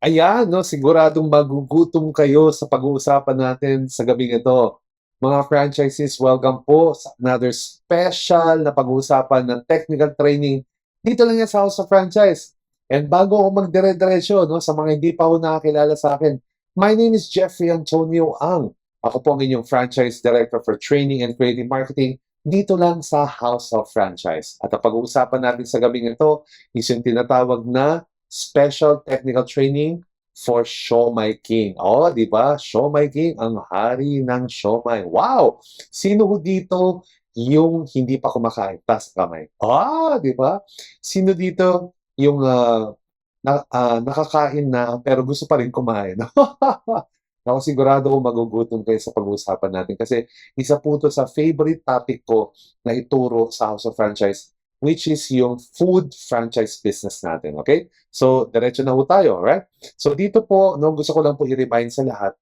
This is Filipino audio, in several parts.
Ayan, no, siguradong magugutom kayo sa pag-uusapan natin sa gabing ito. Mga franchises, welcome po sa another special na pag-uusapan ng technical training dito lang yan sa House of Franchise. And bago ako magdire-diretso, no, sa mga hindi pa ho nakakilala sa akin, my name is Jeffrey Antonio Ang. Ako po ang inyong Franchise Director for Training and Creative Marketing dito lang sa House of Franchise. At ang pag-uusapan natin sa gabing ito is yung tinatawag na Special Technical Training for Siomai King. Oh, di ba? Siomai King, ang hari ng siomai. Wow! Sino ho dito yung hindi pa kumakain? Taas ang kamay. Ah, di ba? Sino dito yung nakakain na pero gusto pa rin kumain? Ako sigurado ko magugutom kayo sa pag-uusapan natin kasi isa po ito sa favorite topic ko na ituro sa House of Franchise, which is yung food franchise business natin, okay? So, diretso na po tayo, right? So, dito po, no, gusto ko lang po i-remind sa lahat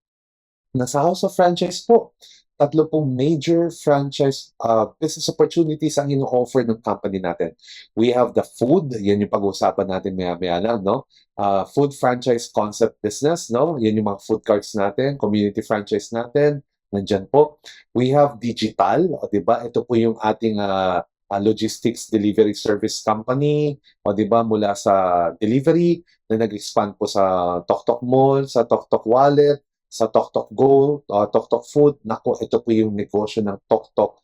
na sa House of Franchise po, tatlo pong major franchise business opportunities ang ino-offer ng company natin. We have the food, yan yung pag-uusapan natin maya-maya lang, no? Food franchise concept business, no? Yan yung mga food carts natin, community franchise natin, nandyan po. We have digital, o di ba? Ito po yung ating logistics delivery service company, o di ba? Mula sa delivery na nag-expand po sa TokTok Mall, sa TokTok Wallet, sa TokTok Go, TokTok Food, nako, ito po yung negosyo ng TokTok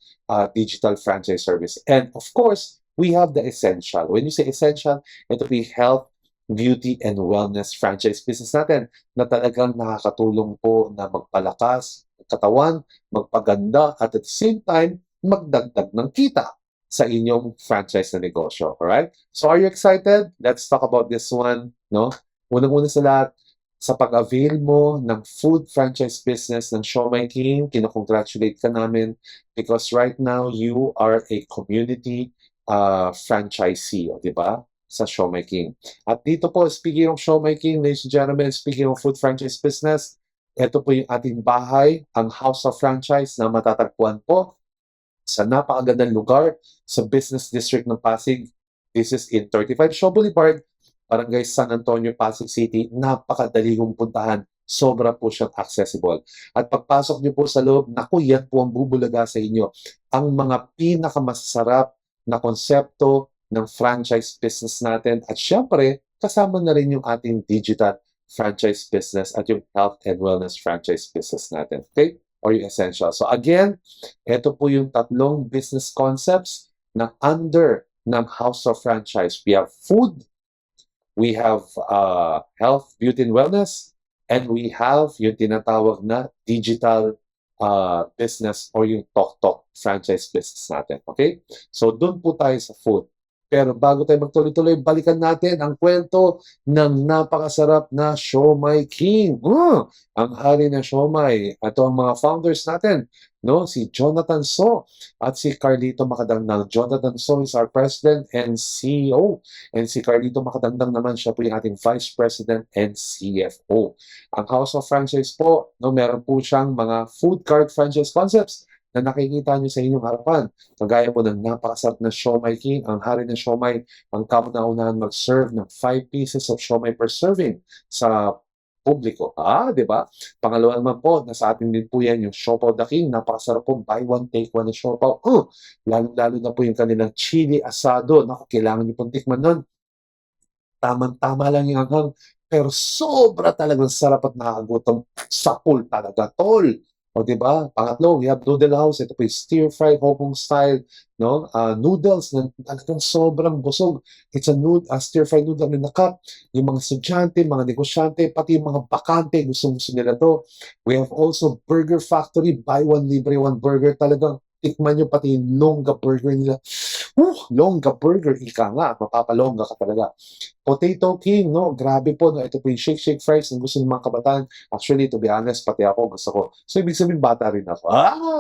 Digital Franchise Service. And of course, we have the essential. When you say essential, ito po yung health, beauty, and wellness franchise business natin na talagang nakakatulong po na magpalakas ng katawan, magpaganda, at at the same time, magdagdag ng kita sa inyong franchise na negosyo. Alright? So are you excited? Let's talk about this one. No? Unang-una sa lahat, sa pag-avail mo ng food franchise business ng Siomai King, kinocongratulate ka namin because right now you are a community franchisee, di ba? Sa Siomai King. At dito po, speaking of Siomai King, ladies and gentlemen, speaking of food franchise business, ito po yung ating bahay, ang House of Franchise na matatagpuan po sa napakagandang lugar sa Business District ng Pasig. This is in 35 Shaw Boulevard, Barangay San Antonio, Pasig City. Napakadali kong puntahan. Sobra po siyang accessible. At pagpasok niyo po sa loob, naku, yan po ang bubulaga sa inyo. Ang mga pinakamasarap na konsepto ng franchise business natin. At syempre, kasama na rin yung ating digital franchise business at yung health and wellness franchise business natin. Okay? Or yung essential. So again, ito po yung tatlong business concepts na under ng House of Franchise. We have food, we have health, beauty, and wellness, and we have yung tinatawag na digital business or yung TokTok franchise business natin. Okay? So, doon po tayo sa food. Pero bago tayo magtuloy-tuloy, balikan natin ang kwento ng napakasarap na Siomai King. Ang hari ng siomai. Ito ang mga founders natin, no? Si Jonathan So at si Carlito Macadangdang. Jonathan So is our president and CEO. And si Carlito Macadangdang naman, siya po yung ating vice president and CFO. Ang House of Franchise po, no, meron po siyang mga food cart franchise concepts na nakikita niyo sa inyong harapan. Kagaya po ng napakasarap na Siomai King, ang hari ng siomai, ang kauna-unahan mag-serve ng 5 pieces of siomai per serving sa publiko. Di ba? Pangalawa naman po, nasa atin din po yan yung Siopaw the King. Napakasarap po, buy one, take one na siopaw. Lalo-lalo na po yung kanilang chili asado. Naku, kailangan niyo pong tikman nun. Tamang-tama lang yung anghang. Pero sobra talagang sarap at nakakagutom. Sapul talaga, tol. O, di ba? Pangatlo, we have Noodle House. Ito po yung stir-fry Hong Kong style, no? Noodles na talagang sobrang busog. It's a stir-fry noodle in a cup. Yung mga estudyante, mga negosyante, pati yung mga bakante, gusto nila to. We have also Burger Factory. Buy one, libre one burger. Talagang tikman nyo pati yung longga burger nila. Longga burger, ika nga, mapapalongga ka talaga. Potato King, no? Grabe po, no? Ito po yung shake fries na gusto ng mga kabataan. Actually, to be honest, pati ako gusto ko. So, ibig sabihin, bata rin ako.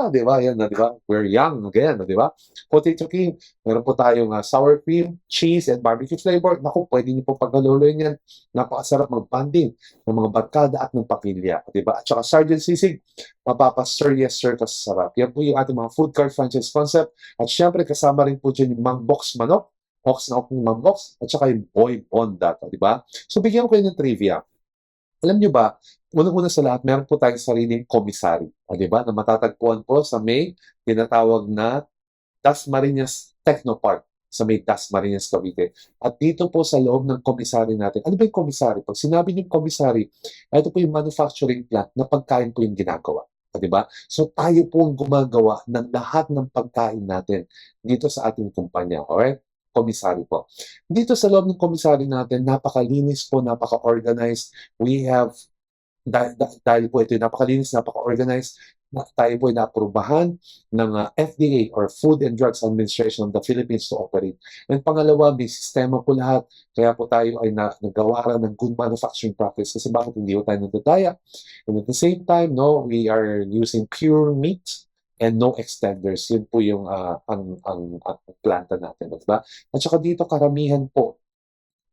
Di ba? Yan na, di ba? We're young again, di ba? Potato King, meron po tayong sour cream, cheese, and barbecue flavor. Naku, pwede niyo po pagkaluloy yan. Napakasarap mag-banding ng mga barkada at ng pamilya, di ba? At saka Sergeant Sisig, mapapasir, yes sir, kasarap. Yan po yung ating mga food cart franchise concept. At syempre, kasama rin po dyan yung Mang Box Manok, Box na Mang Box, at saka yung Boy Bonda, di ba? So, bigyan ko kayo ng trivia. Alam niyo ba, unang-una sa lahat, meron po tayong sariling komisary, di ba, na matatagpuan po sa may tinatawag na Dasmariñas Technopark sa may Dasmariñas, Cavite. At dito po sa loob ng komisary natin, ano ba yung komisary? Pag sinabi niyong komisary, ito po yung manufacturing plant na pagkain po yung ginagawa. Di ba? So tayo po ang gumagawa ng lahat ng pagkain natin dito sa ating kumpanya. Alright? Komisary po. Dito sa loob ng komisary natin, napakalinis po, napaka-organized. We have dahil po ito napakalinis, napaka-organized, tayo po ay naaprubahan ng FDA or Food and Drugs Administration of the Philippines to operate. And pangalawa, may sistema po lahat. Kaya po tayo ay nagawaran ng good manufacturing practice kasi bakit hindi po tayo nagdadaya. And at the same time, no, we are using pure meat and no extenders. Yun po yung ang planta natin. Diba? At saka dito karamihan po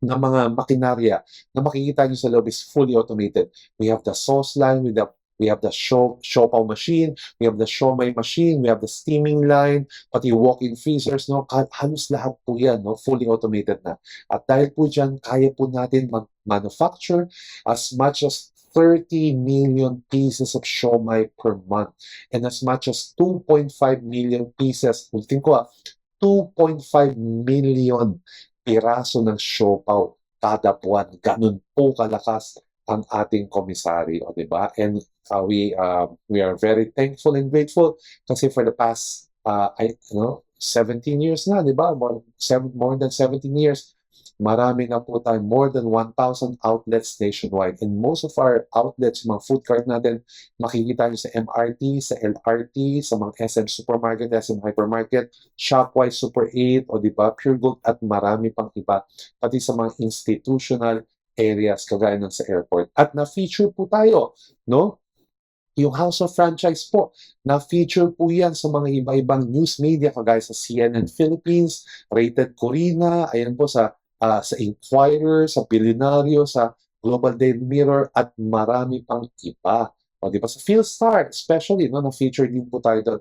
ng mga makinarya na makikita nyo sa loob is fully automated. We have the sauce line, we have the siopaw machine, we have the siomai machine, we have the steaming line, pati walk-in freezers, no? Halos lahat po yan, no? Fully automated na. At dahil po dyan, kaya po natin manufacture as much as 30 million pieces of siomai per month and as much as 2.5 million pieces, ulitin ko 2.5 million piraso ng siopaw kada buwan. Ganun po kalakas ang ating komisary, di ba? And we are very thankful and grateful kasi for the past 17 years na, di ba? More than 17 years. Marami na po tayo, more than 1,000 outlets nationwide. And most of our outlets, mga food cart natin, makikita nyo sa MRT, sa LRT, sa mga SM Supermarket, SM Hypermarket, Shopwise, Super 8, o di ba, Pure Gold, at marami pang iba. Pati sa mga institutional areas, kagaya ng sa airport. At na-feature po tayo, no? Yung House of Franchise po, na-feature po yan sa mga iba-ibang news media, kagaya sa CNN Philippines, Rated Corina, ayan po sa Inquirer, sa Billionario, sa Global Daily Mirror, at marami pang iba. O, di ba? Sa PhilStar, especially, no, na-feature din po tayo doon.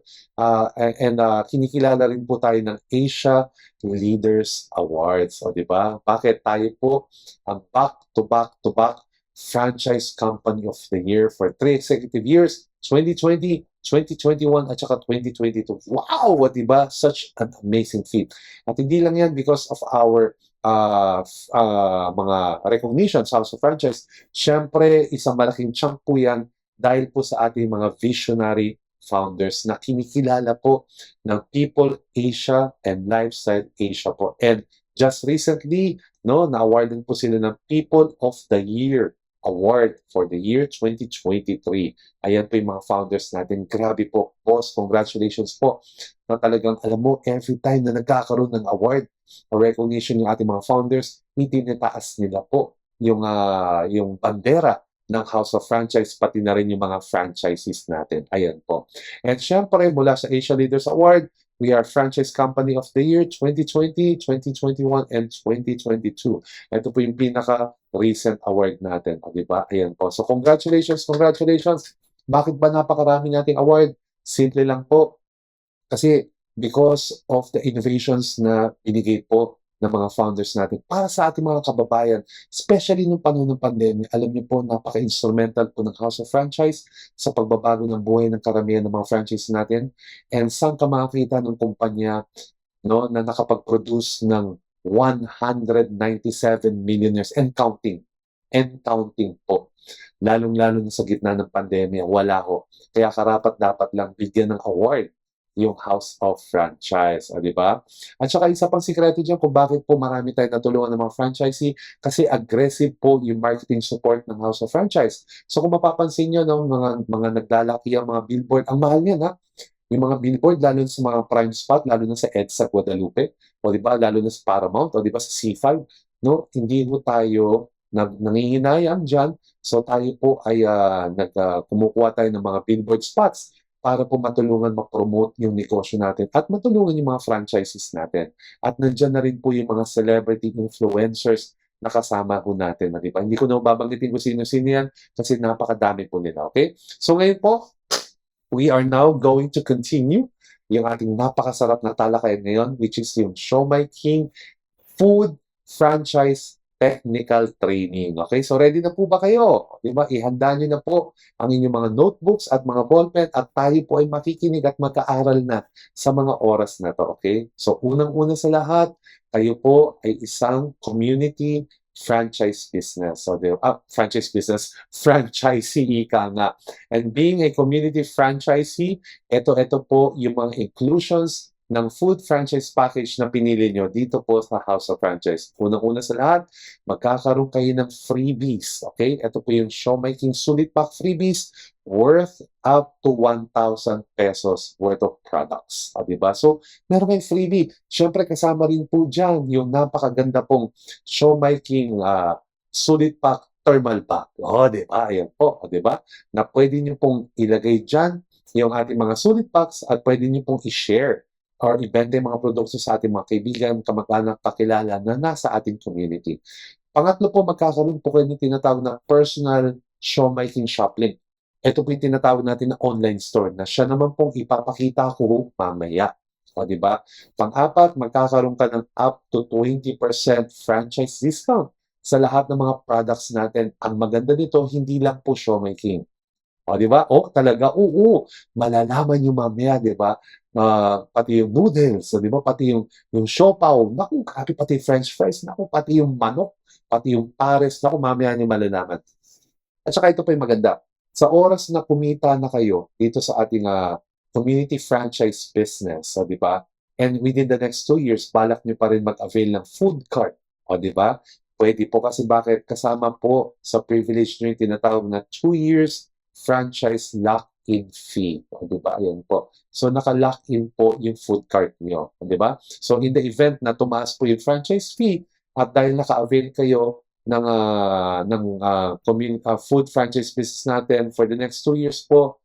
And kinikilala rin po tayo ng Asia Leaders Awards. O, di ba? Bakit tayo po ang back-to-back Franchise Company of the Year for 3 consecutive years, 2020, 2021, at saka 2022. Wow! O, di ba? Such an amazing feat. At hindi lang yan because of our mga recognitions, House of Franchise. Siyempre, isang malaking chunk po yan dahil po sa ating mga visionary founders na kinikilala po ng People Asia and Lifestyle Asia po. And just recently, no, na-awardan po sila ng People of the Year Award for the year 2023. Ayan po yung mga founders natin. Grabe po, boss. Congratulations po. Na talagang, alam mo, every time na nagkakaroon ng award or recognition yung ating mga founders, itinitaas nila po yung bandera ng House of Franchise, pati na rin yung mga franchises natin. Ayan po. And syempre, mula sa Asia Leaders Award, we are Franchise Company of the Year 2020, 2021, and 2022. Ito po yung pinaka-recent award natin. O, diba? Ayan po. So, congratulations, congratulations. Bakit ba napakarami nating award? Simple lang po. Kasi because of the innovations na binigay po ng mga founders natin para sa ating mga kababayan, especially nung panahon ng pandemya. Alam niyo po, napaka-instrumental po ng House of Franchise sa pagbabago ng buhay ng karamihan ng mga franchise natin. And saan ka makakita ng kumpanya, no, na nakapag-produce ng 197 millionaires and counting. And counting po. Lalong-lalo na sa gitna ng pandemya, wala ho. Kaya karapat-dapat lang bigyan ng award yung House of Franchise, di ba? At saka isa pang sikreto dyan kung bakit po marami tayong natulungan ng mga franchisee, kasi aggressive po yung marketing support ng House of Franchise. So kung mapapansin nyo, no, mga naglalaki ang mga billboard, ang mahal niyan, ha? Yung mga billboard, lalo sa mga prime spot, lalo na sa EDSA Guadalupe, o di ba, lalo na sa Paramount, o di ba sa C5, no? Hindi po tayo nangihinayang dyan. So tayo po ay kumukuha tayo ng mga billboard spots para po matulungan mag-promote yung negosyo natin at matulungan yung mga franchises natin. At nandyan na rin po yung mga celebrity influencers na kasama po natin. Di ba? Hindi ko na babanggitin kung sino-sino yan kasi napakadami po nila. Okay? So ngayon po, we are now going to continue yung ating napakasarap na talakayan ngayon, which is yung Siomai King Food Franchise technical training. Okay, so ready na po ba kayo? Di ba? Ihanda nyo na po ang inyong mga notebooks at mga ballpen at tayo po ay makikinig at mag-aaral na sa mga oras na to. Okay? So unang-una sa lahat, kayo po ay isang community franchise business. So, franchise business, franchisee ka nga. And being a community franchisee, ito po yung mga inclusions ng food franchise package na pinili nyo dito po sa House of Franchise. Unang-una sa lahat, magkakaroon kayo ng freebies. Okay? Ito po yung Siomai King Sulit Pack freebies worth up to 1,000 pesos worth of products. Diba? So, meron kayong freebie. Siyempre, kasama rin po dyan yung napakaganda pong Siomai King Sulit Pack thermal pack. Diba? Ayan po. Diba? Na pwede nyo pong ilagay dyan yung ating mga sulit packs at pwede nyo pong i-share or ibenta yung mga produkto sa ating mga kaibigan, kamag-anak, kakilala na nasa ating community. Pangatlo po, magkakaroon po kayo ng tinatawag na personal Siomai King Shop Link. Ito po yung tinatawag natin na online store na siya naman pong ipapakita ko mamaya. Di ba? Pang-apat, magkakaroon ka ng up to 20% franchise discount sa lahat ng mga products natin. Ang maganda nito, hindi lang po Siomai King. Di ba? Talaga, oo. Malalaman nyo mamaya, di ba? Pati yung noodles, di ba? Pati yung siopaw. Naku, grabe, pati french fries. Naku, pati yung manok. Pati yung pares. Naku, mamaya nyo malalaman. At saka ito pa yung maganda. Sa oras na kumita na kayo dito sa ating community franchise business, di ba? And within the next 2 years, balak nyo pa rin mag-avail ng food cart. Di ba? Pwede po kasi bakit kasama po sa privilege nyo yung tinatawag na 2 years franchise lock-in fee. Diba? Ayan po. So, naka-lock-in po yung food cart nyo. Diba? So, in the event na tumaas po yung franchise fee at dahil naka-avail kayo ng food franchise business natin for the next 2 years po,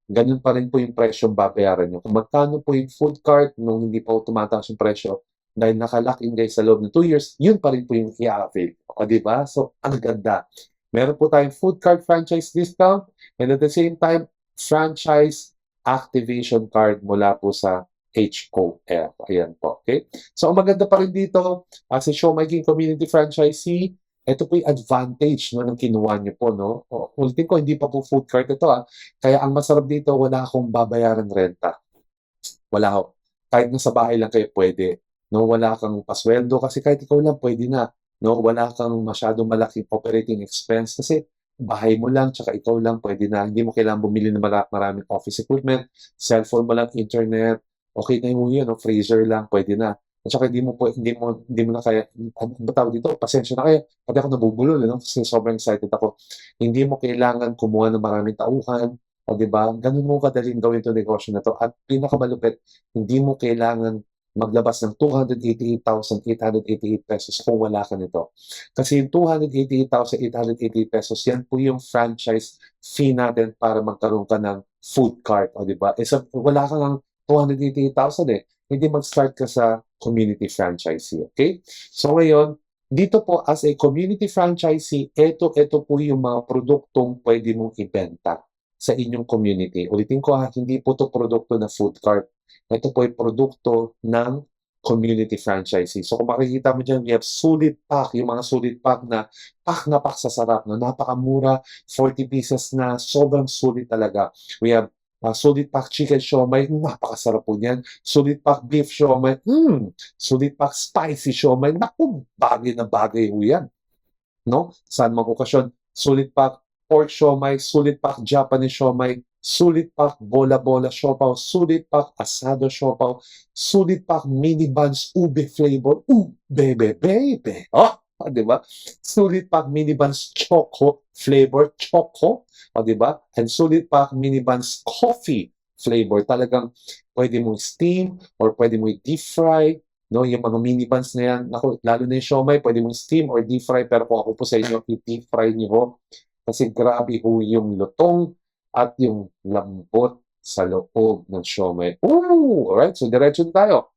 ganun pa rin po yung presyong babayaran nyo. Kung magkano po yung food cart nung hindi pa tumataas yung presyo, dahil naka-lock-in guys sa loob ng 2 years, yun pa rin po yung i-avail. Diba? So, ang ganda. Meron po tayong food cart franchise discount and at the same time, franchise activation card mula po sa HOF. Ayan po. Okay? So, ang maganda pa rin dito, as a Siomai King Community Franchisee, ito po yung advantage ng kinuha nyo po. No? Ulitin ko, hindi pa po food cart ito. Kaya ang masarap dito, wala akong babayaran renta. Wala ako. Kahit nasa bahay lang kayo pwede. No? Wala kang pasweldo kasi kahit ikaw lang pwede na. No, wala kang masyadong malaking operating expense kasi bahay mo lang, tsaka ikaw lang, pwede na. Hindi mo kailangan bumili ng maraming office equipment, cellphone mo lang, internet, okay na yung yun, freezer lang, pwede na. At saka hindi mo na kaya, ano tawag dito, pasensya na kayo, pati ako nabubulol, kasi sobrang excited ako. Hindi mo kailangan kumuha ng maraming tauhan, diba? Ganun mo kadaling gawin itong negosyo na to. At pinakamalupit, hindi mo kailangan maglabas ng 288,888 pesos kung wala ka nito. Kasi yung 288,888 pesos, yan po yung franchise fee natin para magkaroon ka ng food cart. Diba? Wala ka ng 288,000 hindi mag-start ka sa community franchisee. Okay? So ngayon, dito po as a community franchisee, ito po yung mga produktong pwede mong ibenta sa inyong community. Ulitin ko hindi po ito produkto na food cart. Ito po ay produkto ng community franchisee. So kung makikita mo dyan, we have sulit pack, yung mga sulit pack na pack sa sarap, no? Napakamura, 40 pieces na, sobrang sulit talaga. We have sulit pack chicken siomai, napakasarap po niyan. Sulit pack beef siomai, sulit pack spicy siomai, naku, bagay na bagay po yan. No? Saan mang okasyon, sulit pack pork siomai, sulit pack Japanese siomai, sulit pack bola-bola siopaw, sulit pack asado siopaw, sulit pack mini buns ube flavor, baby. Di ba? Sulit pack mini buns choco flavor, choco, di ba? And sulit pack mini buns coffee flavor. Talagang pwede mong steam or pwede mong deep fry. No, yung mga mini buns na yan, lalo na yung siomai, pwede mong steam or deep fry, pero kung ako po sa inyo, i-deep fry nyo kasi grabe ho yung lutong at yung lambot sa loob ng siomai. Alright, so diretso tayo.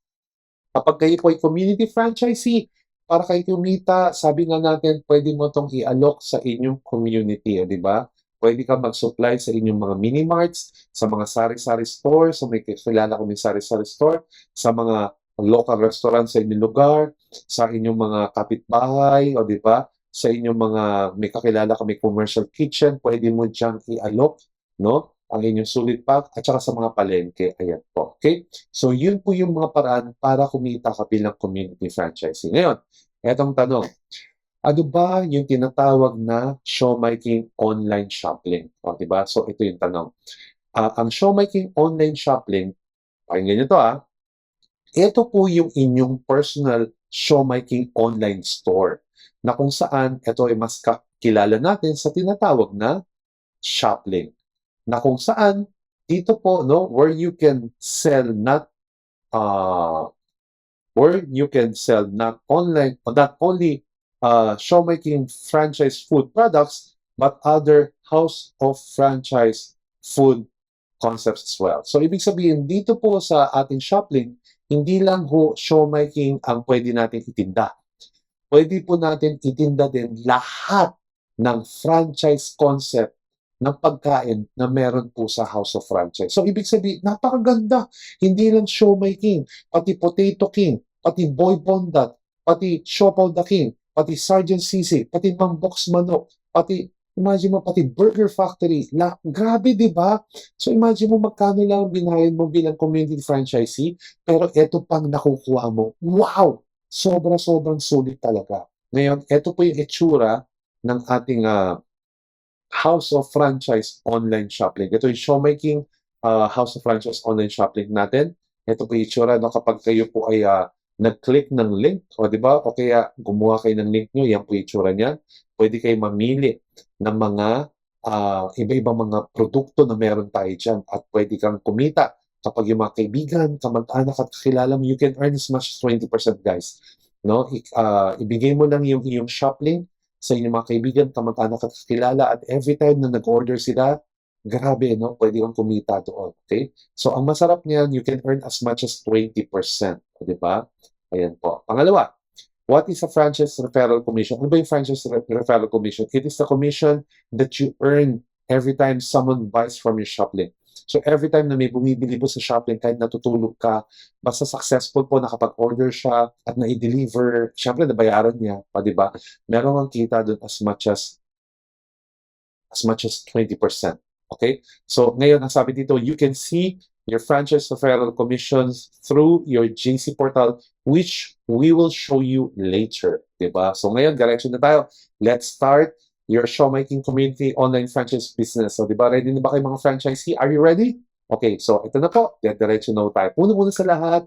Kapag kayo po ay community franchisee, para kayo kumita, sabi nga natin, pwede mo itong i-alok sa inyong community, di ba? Pwede ka mag-supply sa inyong mga mini-marts, sa mga sari-sari store, sa may kilala ko may sari-sari store, sa mga local restaurant sa inyong lugar, sa inyong mga kapitbahay, di ba? sa inyong mga, may kakilala ka, may commercial kitchen, pwede mo dyan i-alok, no? Ang inyong sulit pack, at saka sa mga palengke. Ayan po. Okay? So, yun po yung mga paraan para kumita ka bilang community franchisee. Ngayon, etong tanong. Ano ba yung tinatawag na showmaking online shopping? O, diba? So, ito yung tanong. Ang showmaking online shopping, pakinggan nyo to ito po yung inyong personal showmaking online store na kung saan ito ay mas kilala natin sa tinatawag na Shoplink. Na kung saan dito po no where you can sell uh not online or not only showmaking franchise food products but other house of franchise food concepts as well. So, ibig sabihin, dito po sa ating Shoplink, hindi lang ho showmaking ang pwede natin itinda. Pwede po natin itinda din lahat ng franchise concept ng pagkain na meron po sa House of Franchise. So, ibig sabihin, napakaganda. Hindi lang showmaking, pati Potato King, pati Boy Bondat, pati Siopao the King, pati Sergeant Sisi, pati Mang Box Manok, pati imagine mo, pati Burger Factory. Grabe, di ba? So, imagine mo magkano lang binayad mo bilang community franchisee, pero ito pang nakukuha mo. Wow! Sobra-sobrang sulit talaga. Ngayon, ito po yung itsura ng ating House of Franchise online shopping. Ito yung showmaking House of Franchise online shopping natin. Ito po yung itsura no, kapag kayo po ay nag-click ng link, o di ba? O kaya gumawa kayo ng link nyo, yan po yung itsura niya. Pwede kayo mamili ng mga iba-ibang mga produkto na meron tayo dyan at pwede kang kumita kapag yung mga kaibigan, kamag-anak at kakilala mo, you can earn as much as 20% guys. No? Ibigay mo lang yung iyong shop link sa inyong mga kaibigan, kamag-anak at kakilala at every time na nag-order sila, grabe, no? Pwede kang kumita doon. Okay? So, ang masarap niyan, you can earn as much as 20%. Di ba? Ayan po. Pangalawa, what is a franchise referral commission? Ano ba yung franchise referral commission? It is the commission that you earn every time someone buys from your shop link. So every time na may bumibili po sa shop link, kahit natutulog ka, basta successful po nakapag-order siya at na-deliver, syempre nabayaran niya, pa, di ba? Meron kang kita doon as much as 20%. Okay? So ngayon, ang sabi dito, you can see your franchise referral commissions through your JC portal, which we will show you later. Diba? So ngayon, direction na tayo. Let's start your showmaking community online franchise business. So diba, ready na ba kayo mga franchisee? Are you ready? Okay, so ito na po. Diretso na tayo. Una-una sa lahat,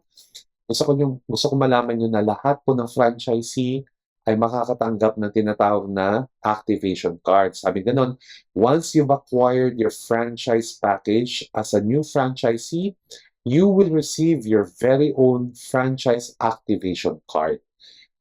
gusto ko malaman nyo na lahat po ng franchisee ay makakatanggap ng tinatawag na activation card. Sabi ganun, once you've acquired your franchise package as a new franchisee, you will receive your very own franchise activation card.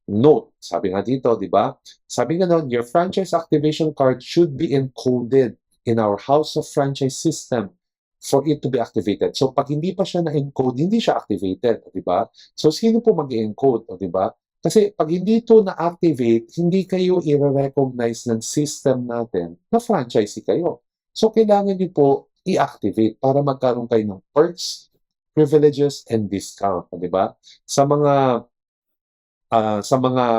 Note, sabi nga dito, di ba? Sabi ganun, your franchise activation card should be encoded in our House of Franchise system for it to be activated. So, pag hindi pa siya na-encode, hindi siya activated, di ba? So, sino po mag-encode, di ba? Kasi pag hindi ito na-activate, hindi kayo i-recognize ng system natin na franchisee kayo. So, kailangan niyo po i-activate para magkaroon kayo ng perks, privileges, and discount. Di ba?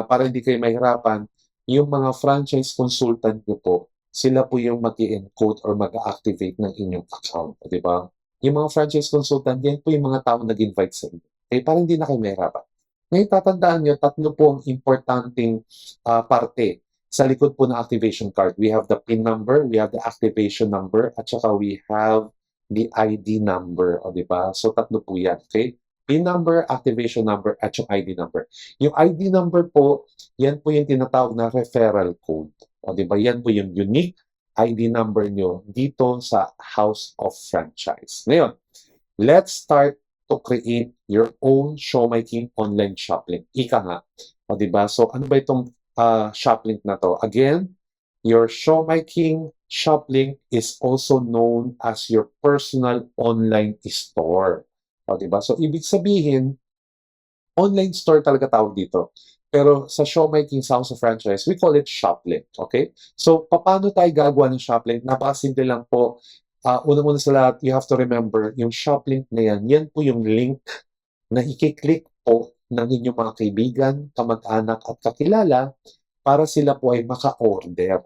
Para hindi kayo mahirapan, yung mga franchise consultant niyo po, sila po yung mag-i-encode or mag-activate ng inyong account. Di ba? Yung mga franchise consultant, yan po yung mga tao nag-invite sa inyo. Okay, para hindi na kayo mahirapan. Ngayon, tatandaan nyo, tatlo po ang importanteng parte sa likod po ng activation card. We have the PIN number, we have the activation number, at saka we have the ID number. O, diba? So, tatlo po yan. Okay? PIN number, activation number, at yung ID number. Yung ID number po, yan po yung tinatawag na referral code. O, diba? Yan po yung unique ID number nyo dito sa House of Franchise. Ngayon, let's start to create your own showmaking online shop link. Ika nga. O, diba? So, ano ba itong shop link na to? Again, your showmaking shop link is also known as your personal online store. O, diba? So, ibig sabihin, online store talaga tawag dito. Pero sa showmaking sa House of Franchise, we call it shop link. Okay? So, paano tayo gagawa ng shop link? Napakasimple lang po. Unang-una sa lahat, you have to remember, yung shop link na yan po yung link na i-click po ng inyong mga kaibigan, kamag-anak at kakilala para sila po ay maka-order.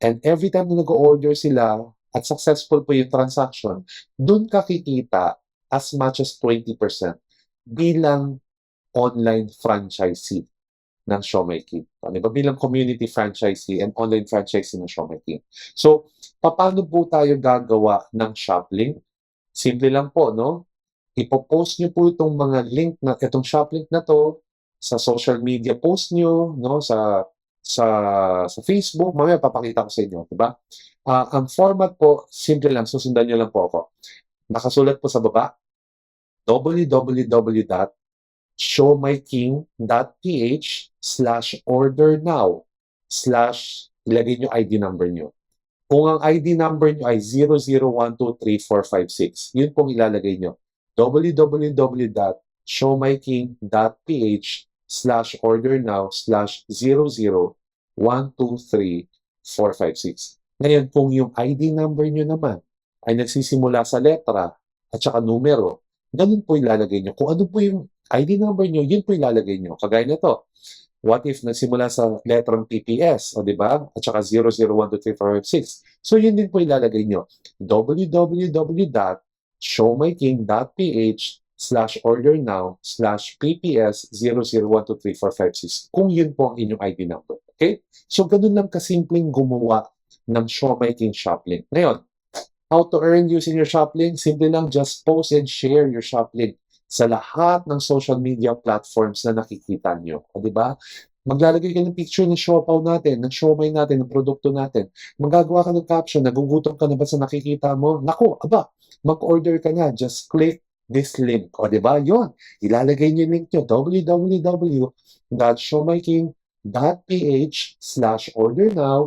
And every time na nag-order sila at successful po yung transaction, dun ka kikita as much as 20% bilang online franchisee ng Showmaking. Di ba? Bilang community franchisee and online franchisee ng Showmaking. So, paano po tayo gagawa ng Shoplink? Simple lang po, no? Ipo-post nyo po itong mga link na itong Shoplink na to sa social media post nyo, no? Sa sa Facebook, mamaya papakita ko sa inyo, di ba? Ang format po, simple lang, susundan nyo lang po ako. Nakasulat po sa baba, www.showmyking.ph/order-now/ ilagay nyo ID number nyo. Kung ang ID number nyo ay 00123456, yun pong ilalagay nyo. www.showmyking.ph/order-now/00123,456. Ngayon, kung yung ID number nyo naman ay nagsisimula sa letra at saka numero, ganun po ilalagay nyo. Kung ano po yung ID number nyo, yun po ilalagay nyo. Kagaya nito. What if nagsimula sa letrang PPS, o di ba? At saka 00123456. So yun din po ilalagay nyo. www.showmyking.ph/order-now/PPS00123456. Kung yun po ang inyong ID number. Okay? So ganun lang kasimpleng gumawa ng Showmaking Shoplink. Ngayon, how to earn using your Shoplink? Simple lang, just post and share your Shoplink sa lahat ng social media platforms na nakikita nyo. O, di ba? Maglalagay ka ng picture ng siopaw natin, ng siomay natin, ng produkto natin. Magagawa ka ng caption, nagugutom ka na ba sa nakikita mo? Naku, aba, mag-order ka na. Just click this link. O, di ba? Yun. Ilalagay nyo yung link nyo. www.showmaking.ph/order-now/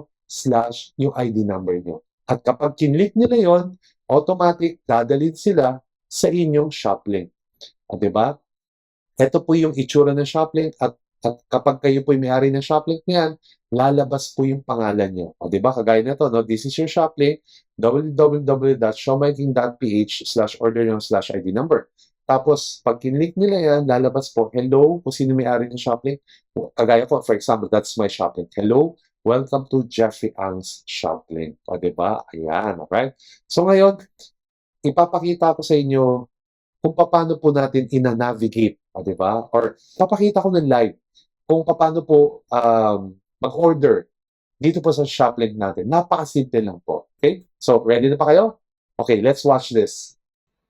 yung ID number nyo. At kapag kinlik nila yon, automatic dadalhin sila sa inyong Shoplink. O, diba? Ito po yung itsura ng Shoplink at kapag kayo po yung may-ari ng Shoplink niyan, lalabas po yung pangalan nyo. O, diba? Kagaya nito, no? This is your Shoplink, www.showmaking.ph/order-now/ID number. Tapos, pag kinlik nila yan, lalabas po, hello, kung sino may-ari ng Shoplink. Kagaya ko, for example, that's my Shoplink. Hello, welcome to Jeffrey Ang's Shoplink. O, diba? Ayan, alright? So, ngayon, ipapakita ko sa inyo kung paano po natin ina-navigate, di ba? Or papakita ko ng live kung paano po mag-order dito po sa Shoplink natin. Napakasimple lang po. Okay? So, ready na pa kayo? Okay, let's watch this.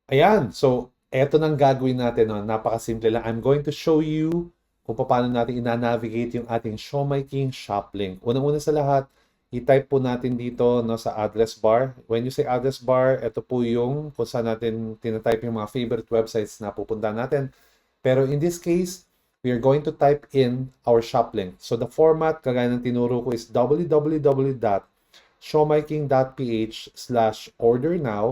Ayan. So, eto nang gagawin natin. No? Napakasimple lang. I'm going to show you kung paano natin ina-navigate yung ating Showmaking Shoplink. Unang-una sa lahat, i-type po natin dito no, sa address bar. When you say address bar, ito po yung kung saan natin tinatype yung mga favorite websites na pupunta natin. Pero in this case, we are going to type in our Shoplink. So the format, kagaya ng tinuro ko, is www.showmaking.ph/order-now/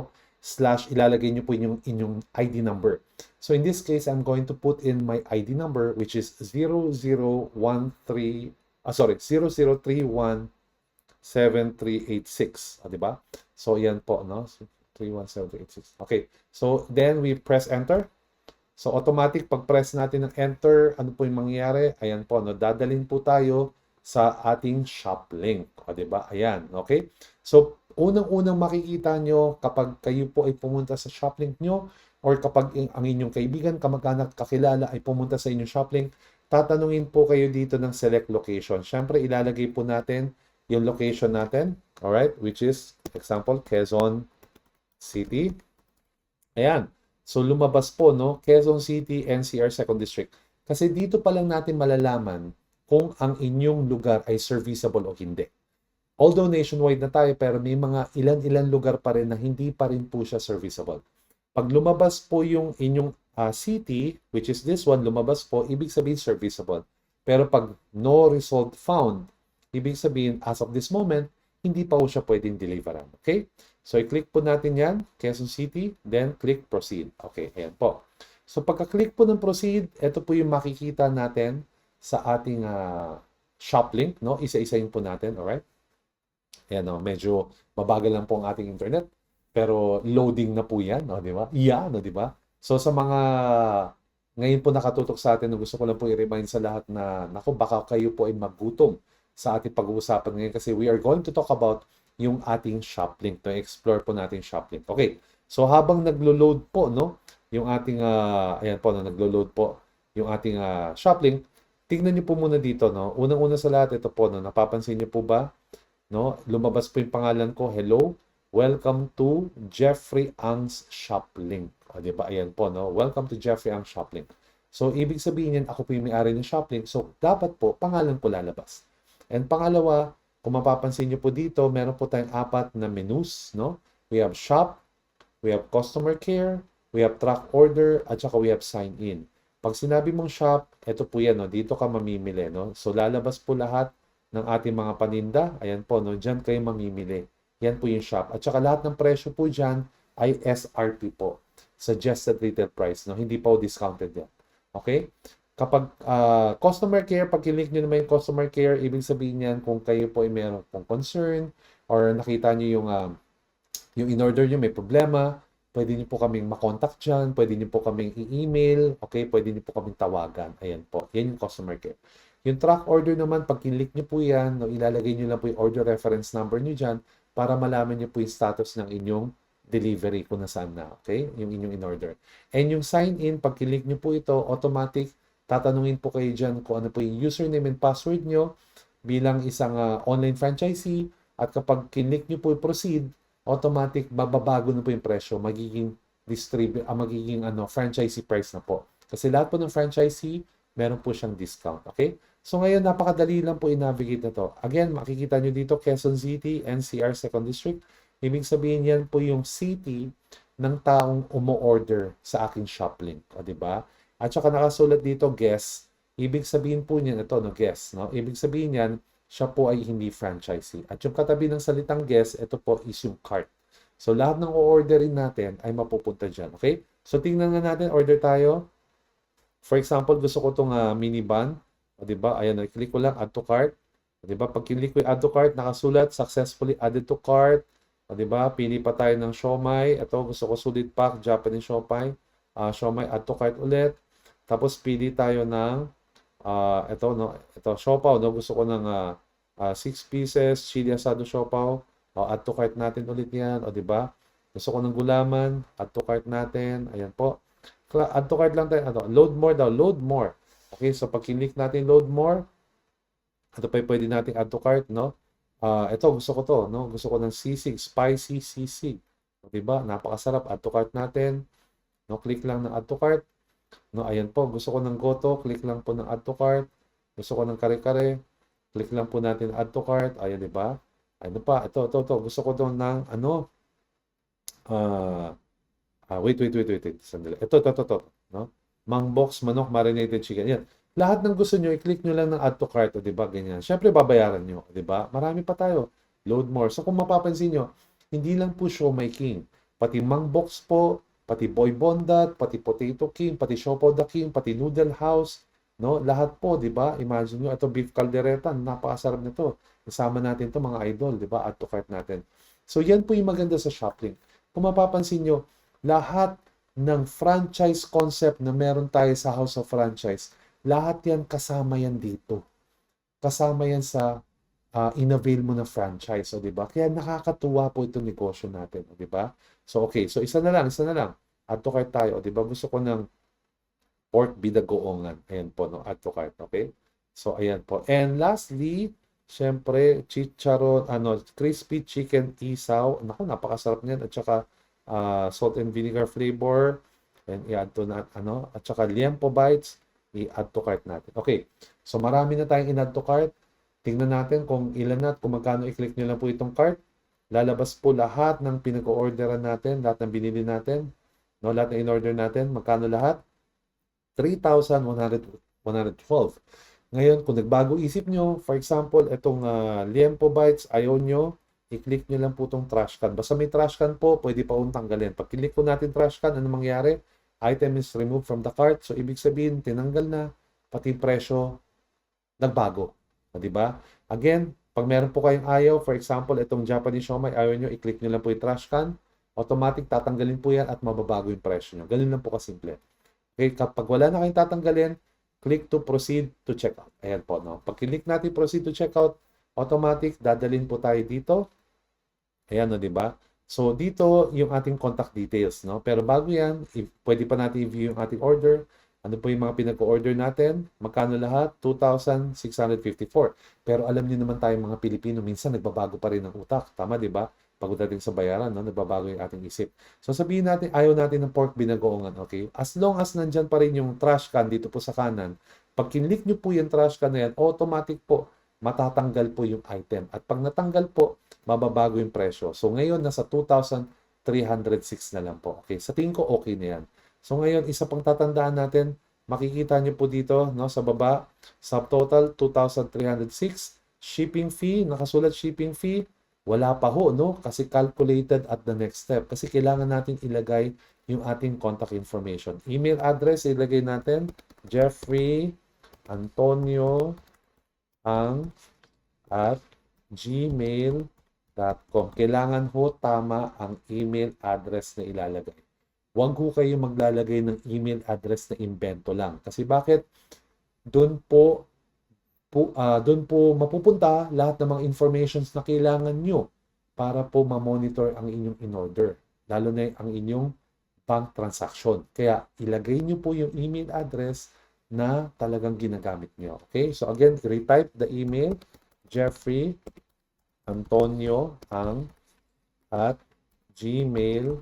ilalagay nyo po yung inyong ID number. So in this case, I'm going to put in my ID number, which is 00317386, di ba? So yan po, no? 317386. Okay. So then we press enter. So automatic pag press natin ng enter, ano po yung mangyayari? Ayan po, no? Dadalhin po tayo sa ating Shoplink, di ba? Ayan, okay? So unang-unang makikita nyo kapag kayo po ay pumunta sa Shoplink nyo or kapag ang inyong kaibigan, kamag-anak, kakilala ay pumunta sa inyong Shoplink, tatanungin po kayo dito ng select location. Siyempre, ilalagay po natin yung location natin, alright, which is, example, Quezon City. Ayan. So, lumabas po, no? Quezon City, NCR 2nd District. Kasi dito pa lang natin malalaman kung ang inyong lugar ay serviceable o hindi. Although nationwide na tayo, pero may mga ilan-ilan lugar pa rin na hindi pa rin po siya serviceable. Pag lumabas po yung inyong city, which is this one, lumabas po, ibig sabihin serviceable. Pero pag no result found, ibig sabihin, as of this moment, hindi pa po siya pwedeng deliveran. Okay? So, i-click po natin yan, Quezon City, then click proceed. Okay, ayan po. So, pagka-click po ng proceed, ito po yung makikita natin sa ating Shoplink, no? Isa-isayin po natin, alright? Ayan, no? Medyo mabagal lang po ang ating internet. Pero loading na po yan, no? Di ba? Iyan, no? Di ba? So, sa mga ngayon po nakatutok sa atin, gusto ko lang po i-remind sa lahat na, naku, baka kayo po ay magutom sa ating pag-uusapan ngayon kasi we are going to talk about yung ating shop link. To explore po natin shop link. Okay. So habang naglo-load po, no, yung ating ayan po, no, naglo-load po yung ating shop link, tingnan niyo po muna dito, no. Unang-una sa lahat, ito po, no, napapansin niyo po ba, no? Lumabas po yung pangalan ko. Hello, welcome to Jeffrey Ang's Shop Link. O, di ba? Ayan po, no? Welcome to Jeffrey Ang's Shop Link. So, ibig sabihin yan, ako po yung may-ari ng shop link. So, dapat po, pangalan ko lalabas. And pangalawa, kung mapapansin niyo po dito, meron po tayong 4 na menus, no? We have shop, we have customer care, we have track order, at saka we have sign in. Pag sinabi mong shop, ito po yan, no? Dito ka mamimili, no? So, lalabas po lahat ng ating mga paninda. Ayan po, no? Diyan kayo mamimili. Yan po yung shop. At saka lahat ng presyo po dyan ay SRP po. Suggested Retail Price, no? Hindi pa po discounted yan. Okay? Kapag customer care, pag kinlik nyo naman yung customer care, ibig sabihin yan kung kayo po ay meron pong concern or nakita nyo yung in-order nyo may problema, pwede nyo po kaming makontak dyan, pwede nyo po kaming i-email, okay? Pwede nyo po kaming tawagan. Ayan po. Yan yung customer care. Yung track order naman, pag kinlik nyo po yan, no, ilalagay nyo lang po yung order reference number nyo dyan para malaman nyo po yung status ng inyong delivery kung nasaan na, okay? Yung inyong in-order. And yung sign-in, pag kinlik nyo po ito, automatic, tatanungin po kayo dyan kung ano po yung username and password nyo bilang isang online franchisee. At kapag kinlik nyo po yung proceed, automatic, bababago na po yung presyo. Magiging franchisee price na po. Kasi lahat po ng franchisee, meron po siyang discount, okay? So ngayon, napakadali lang po i-navigate na to. Again, makikita nyo dito, Quezon City, NCR 2nd District. Ibig sabihin yan po yung city ng taong umo-order sa aking shop link. O, diba? At saka nakasulat dito, guest. Ibig sabihin po niyan, ito, no, guest. No? Ibig sabihin yan, siya po ay hindi franchisee. At yung katabi ng salitang guest, ito po is yung cart. So lahat ng o-orderin natin ay mapupunta dyan. Okay? So tingnan nga natin, order tayo. For example, gusto ko itong minivan. O, diba? Ayan, click ko lang, add to cart. O, diba? Pag click ko yung add to cart, nakasulat, successfully added to cart. O, diba? Pili pa tayo ng siomai. Ito, gusto ko solid pack, Japanese siomai. Siomai, add to cart ulit. Tapos, pili tayo ng, ito, no? Ito, siopaw, no? Gusto ko ng 6 pieces, chili asado siopaw. O, add to cart natin ulit yan. O, diba? Gusto ko ng gulaman, add to cart natin. Ayan po. Add to cart lang tayo. Ano, load more daw, load more. Okay, so pag kinlik natin load more, ito pa pwede natin add to cart, no? Ito, gusto ko to, no? Gusto ko ng sisig, spicy sisig. Diba? Napakasarap. Add to cart natin. No, click lang ng add to cart. No, ayan po. Gusto ko ng goto. Click lang po ng add to cart. Gusto ko ng kare-kare. Click lang po natin add to cart. Ayan, diba? Ano pa? Ito. Gusto ko doon ng, ano? Wait. Sandali. Ito. No? Mangbox, manok, marinated chicken. Yan. Lahat ng gusto nyo, i-click nyo lang ng add to cart, o diba, ganyan. Siyempre, babayaran nyo, diba? Marami pa tayo. Load more. So, kung mapapansin nyo, hindi lang po Siomai King. Pati Mangbox po, pati Boy Bondat, pati Potato King, pati Siopaw the King, pati Noodle House, no? Lahat po, diba? Imagine nyo, ito beef caldereta, napakasarap nito. Kasama natin to mga idol, diba? Add to cart natin. So, yan po yung maganda sa Shoplink. Kung mapapansin nyo, lahat ng franchise concept na meron tayo sa House of Franchise, lahat yan kasama yan dito. Kasama yan sa in-avail mo na franchise, o diba? Kaya nakakatuwa po itong negosyo natin, o diba? So okay, so isa na lang. Add to cart tayo, o diba? Gusto ko ng pork bidagoongan. Ayan po, no? Add to cart, okay? So ayan po. And lastly, syempre, chicharon, crispy chicken isaw. Naku, napakasarap niyan. At saka salt and vinegar flavor. And i-add to na, at saka liempo bites, i-add to cart natin. Okay, so marami na tayong in-add to cart. Tingnan natin kung ilan na at kung magkano i-click nyo lang po itong cart. Lalabas po lahat ng pinag-orderan natin, lahat ng binili natin, no, lahat ng in-order natin. Magkano lahat? 3,112. Ngayon, kung nagbago isip nyo, for example, itong liempo bites, ayaw nyo, i-click nyo lang po itong trash can. Basta may trash can po, pwede pa kong tanggalin. Pag click po natin trash can, ano mangyari? Item is removed from the cart. So, ibig sabihin, tinanggal na, pati presyo, nagbago. Diba? Again, pag meron po kayong ayaw, for example, itong Japanese siomai, ayaw nyo, i-click nyo lang po yung trash can, automatic tatanggalin po yan at mababago yung presyo nyo. Ganun lang po kasimple. Okay, kapag wala na kayong tatanggalin, click to proceed to checkout. Ayan po, no? Pag click natin proceed to checkout, automatic, dadalhin po tayo dito. Ayan, no, di ba? So, dito yung ating contact details, no? Pero bago yan, pwede pa natin i-view yung ating order. Ano po yung mga pinag-order natin? Magkano lahat? 2,654. Pero alam niyo naman tayong mga Pilipino, minsan nagbabago pa rin ang utak. Tama, di ba? Pagdating sa bayaran, no? Nagbabago yung ating isip. So, sabihin natin, ayaw natin ng pork binagoongan, okay? As long as nandyan pa rin yung trash can dito po sa kanan, pag kinlik nyo po yung trash can na yan, automatic po, matatanggal po yung item. At pag natanggal po, mababago yung presyo. So ngayon, nasa 2,306 na lang po. Okay, sa tingin ko okay na yan. So ngayon, isa pang tatandaan natin, makikita nyo po dito, no, sa baba, subtotal 2,306, shipping fee, nakasulat shipping fee, wala pa ho, no, kasi calculated at the next step. Kasi kailangan natin ilagay yung ating contact information. Email address, ilagay natin, Jeffrey Antonio ang at gmail.com. Kailangan ho tama ang email address na ilalagay. Huwag ho kayo maglalagay ng email address na invento lang. Kasi bakit? Doon po mapupunta lahat ng mga informations na kailangan nyo para po ma-monitor ang inyong in-order. Lalo na ang inyong bank transaction. Kaya ilagay nyo po yung email address na talagang ginagamit nyo. Okay? So again, retype the email, Jeffrey Antonio ang at gmail.com.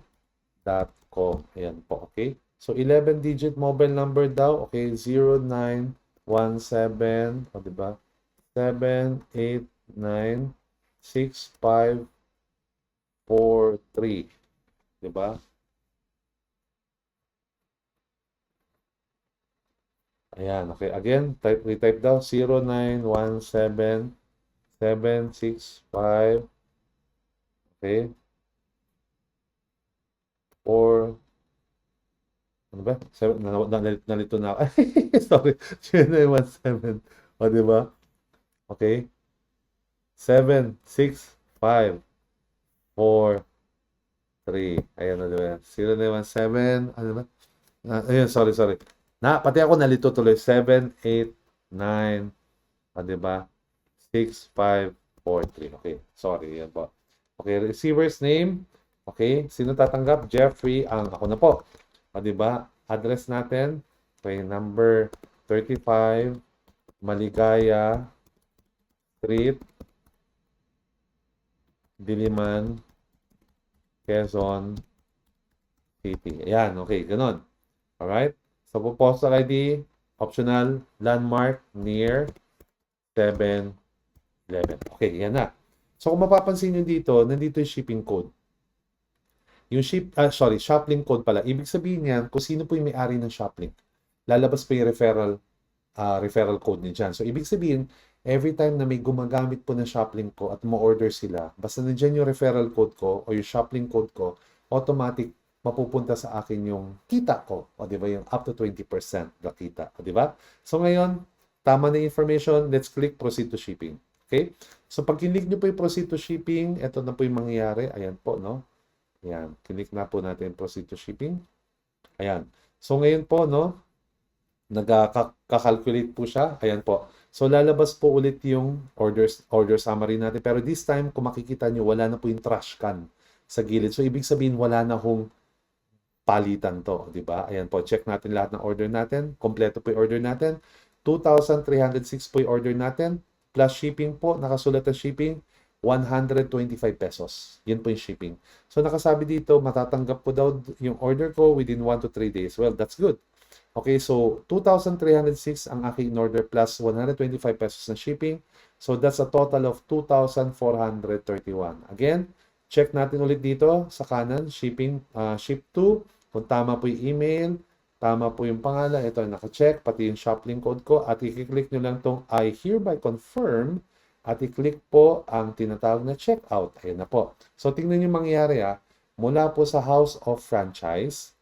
Ayan po, okay? So, 11-digit mobile number daw, okay? 0917, o diba? 789-6543. Diba? Ayan, okay. Again, retype daw, 0917 765, okay, 4, ano ba? 7, nalito na ako. Sorry, 0917, o diba? Okay, 765 4 3. Ayan na diba? 0917, ano ba? Ayun, sorry. Pati ako nalito tuloy. 789, o diba? 6543. Okay, sorry. Yan po. Okay, receiver's name. Okay, sino tatanggap? Jeffrey ang ako na po. O, diba? Address natin. Okay, number 35 Maligaya Street, Diliman, Quezon City. Ayan, okay, ganun. Alright? So, po postal ID, optional, landmark, near, 7 11. Okay, yan na. So kung mapapansin nyo dito, nandito yung shipping code. Yung shoplink code pala. Ibig sabihin yan, kung sino po yung may-ari ng shoplink. Lalabas pa yung referral code niya dyan. So ibig sabihin, every time na may gumagamit po ng shoplink ko at mo-order sila, basta nandiyan yung referral code ko o yung shoplink code ko, automatic mapupunta sa akin yung kita ko. O di ba? Yung up to 20% na kita. O di ba? So ngayon, tama na information. Let's click proceed to shipping. Okay? So, pag kinlik nyo po yung proceed to shipping, ito na po yung mangyayari. Ayan po, no? Ayan. Kinlik na po natin proceed to shipping. Ayan. So, ngayon po, no? Nagka-calculate po siya. Ayan po. So, lalabas po ulit yung order summary natin. Pero this time, kung makikita nyo, wala na po yung trash can sa gilid. So, ibig sabihin, wala na hong palitan to. Diba? Ayan po. Check natin lahat ng order natin. Kompleto po yung order natin. 2,306 po yung order natin. Plus shipping po, nakasulat na shipping, 125 pesos. Yun po yung shipping. So, nakasabi dito, matatanggap po daw yung order ko within 1 to 3 days. Well, that's good. Okay, so 2,306 ang aking order plus 125 pesos na shipping. So, that's a total of 2,431. Again, check natin ulit dito sa kanan, shipping, ship to, kung tama po yung email, tama po yung pangalan. Ito, naka-check. Pati yung shoplink code ko. At i-click nyo lang itong I hereby confirm. At i-click po ang tinatawag na checkout. Ayan na po. So, tingnan nyo mangyayari mula po sa House of Franchise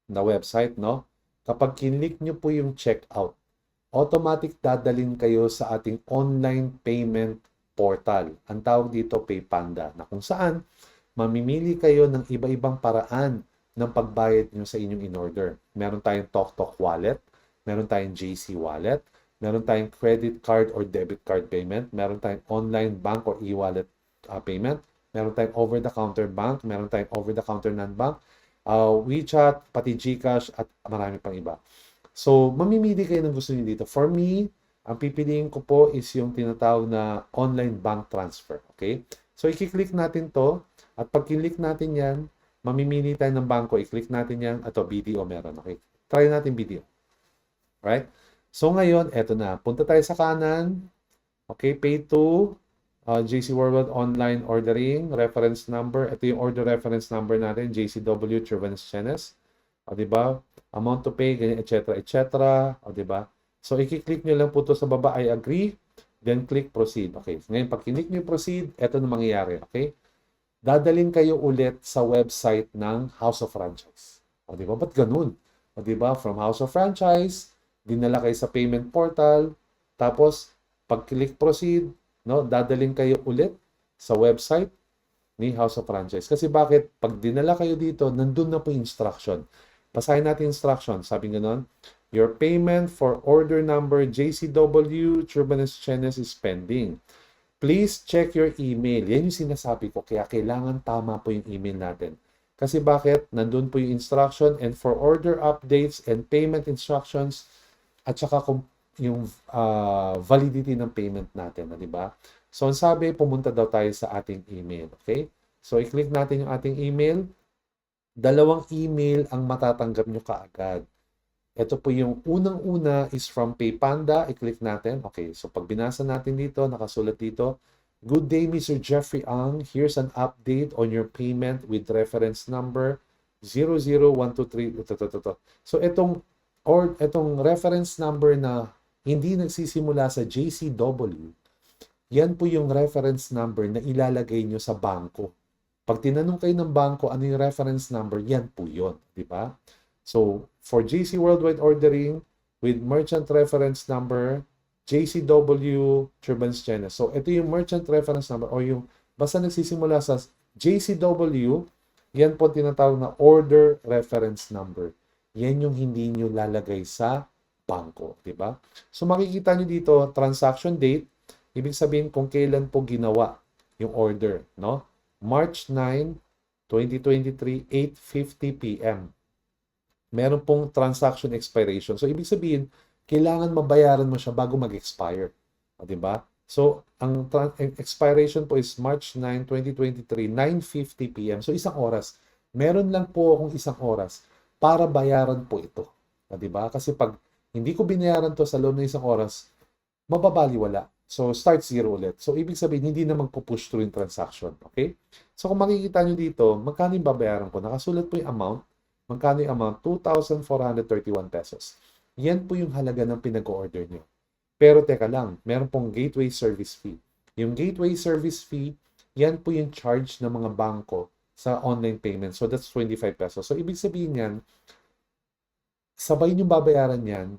na website, no? Kapag kinlik nyo po yung checkout, automatic dadalhin kayo sa ating online payment portal. Ang tawag dito, PayPanda. Na kung saan, mamimili kayo ng iba-ibang paraan ng pagbayad nyo sa inyong in-order. Meron tayong TokTok wallet, meron tayong JC wallet, meron tayong credit card or debit card payment, meron tayong online bank or e-wallet payment, meron tayong over-the-counter bank, meron tayong over-the-counter non-bank, WeChat, pati GCash, at marami pang iba. So, mamimili kayo ng gusto niyo dito. For me, ang pipiliin ko po is yung tinatawag na online bank transfer. Okay? So, i-click natin to. At pag click natin yan, mamimili tayo ng bangko. I-click natin yan. Ito, BDO meron. Okay? Try natin BDO. Right? So, ngayon, eto na. Punta tayo sa kanan. Okay? Pay to JC Worldwide Online Ordering. Reference number. Ito yung order reference number natin. JCW Chirvanes Chenes. O, diba? Amount to pay, ganyan, etc. etc. O, diba? So, i-click nyo lang po ito sa baba, I agree. Then, click proceed. Okay. Ngayon, pag click nyo proceed, ito na mangyayari. Okay? Dadaling kayo ulit sa website ng House of Franchise. O, diba? Ba't ganun? O, diba? From House of Franchise, dinala kayo sa payment portal. Tapos, pag click proceed, no, dadaling kayo ulit sa website ni House of Franchise. Kasi bakit? Pag dinala kayo dito, nandun na po yung instruction. Basahin natin instruction. Sabi nga nun, your payment for order number JCW Chirvanes Chenes is pending. Please check your email. Yan yung sinasabi ko. Kaya kailangan tama po yung email natin. Kasi bakit? Nandun po yung instruction and for order updates and payment instructions at saka yung validity ng payment natin. Di ba? So, ang sabi, pumunta daw tayo sa ating email. Okay? So, i-click natin yung ating email. Dalawang email ang matatanggap nyo kaagad. Ito po yung unang-una is from PayPanda. I-click natin. Okay, so pag binasa natin dito, nakasulat dito, good day, Mr. Jeffrey Ang. Here's an update on your payment with reference number 00123. So itong reference number na hindi nagsisimula sa JCW, yan po yung reference number na ilalagay nyo sa bangko. Pag tinanong kayo ng bangko, ano yung reference number, yan po yun. Di ba? So, for JC Worldwide Ordering with merchant reference number, JCW Chirvanes Chenes. So, ito yung merchant reference number o yung basta nagsisimula sa JCW, yan po tinatawag na order reference number. Yan yung hindi nyo lalagay sa bangko. Di ba? So, makikita nyo dito, transaction date, ibig sabihin kung kailan po ginawa yung order, no? March 9, 2023, 8:50 p.m. Meron pong transaction expiration. So, ibig sabihin, kailangan mabayaran mo siya bago mag-expire. O, diba? So, ang expiration po is March 9, 2023, 9:50 p.m. So, isang oras. Meron lang po akong isang oras para bayaran po ito. O, diba? Kasi pag hindi ko binayaran to sa loob ng isang oras, mababaliwala. So, start zero ulit. So, ibig sabihin, hindi na magpo-push through yung transaction. Okay? So, kung makikita nyo dito, magkano yung babayaran ko? Nakasulat po yung amount. Magkano yung amount? 2,431 pesos. Yan po yung halaga ng pinag-order nyo. Pero teka lang, meron pong gateway service fee. Yung gateway service fee, yan po yung charge ng mga bangko sa online payment. So, that's 25 pesos. So, ibig sabihin yan, sabay nyo babayaran yan,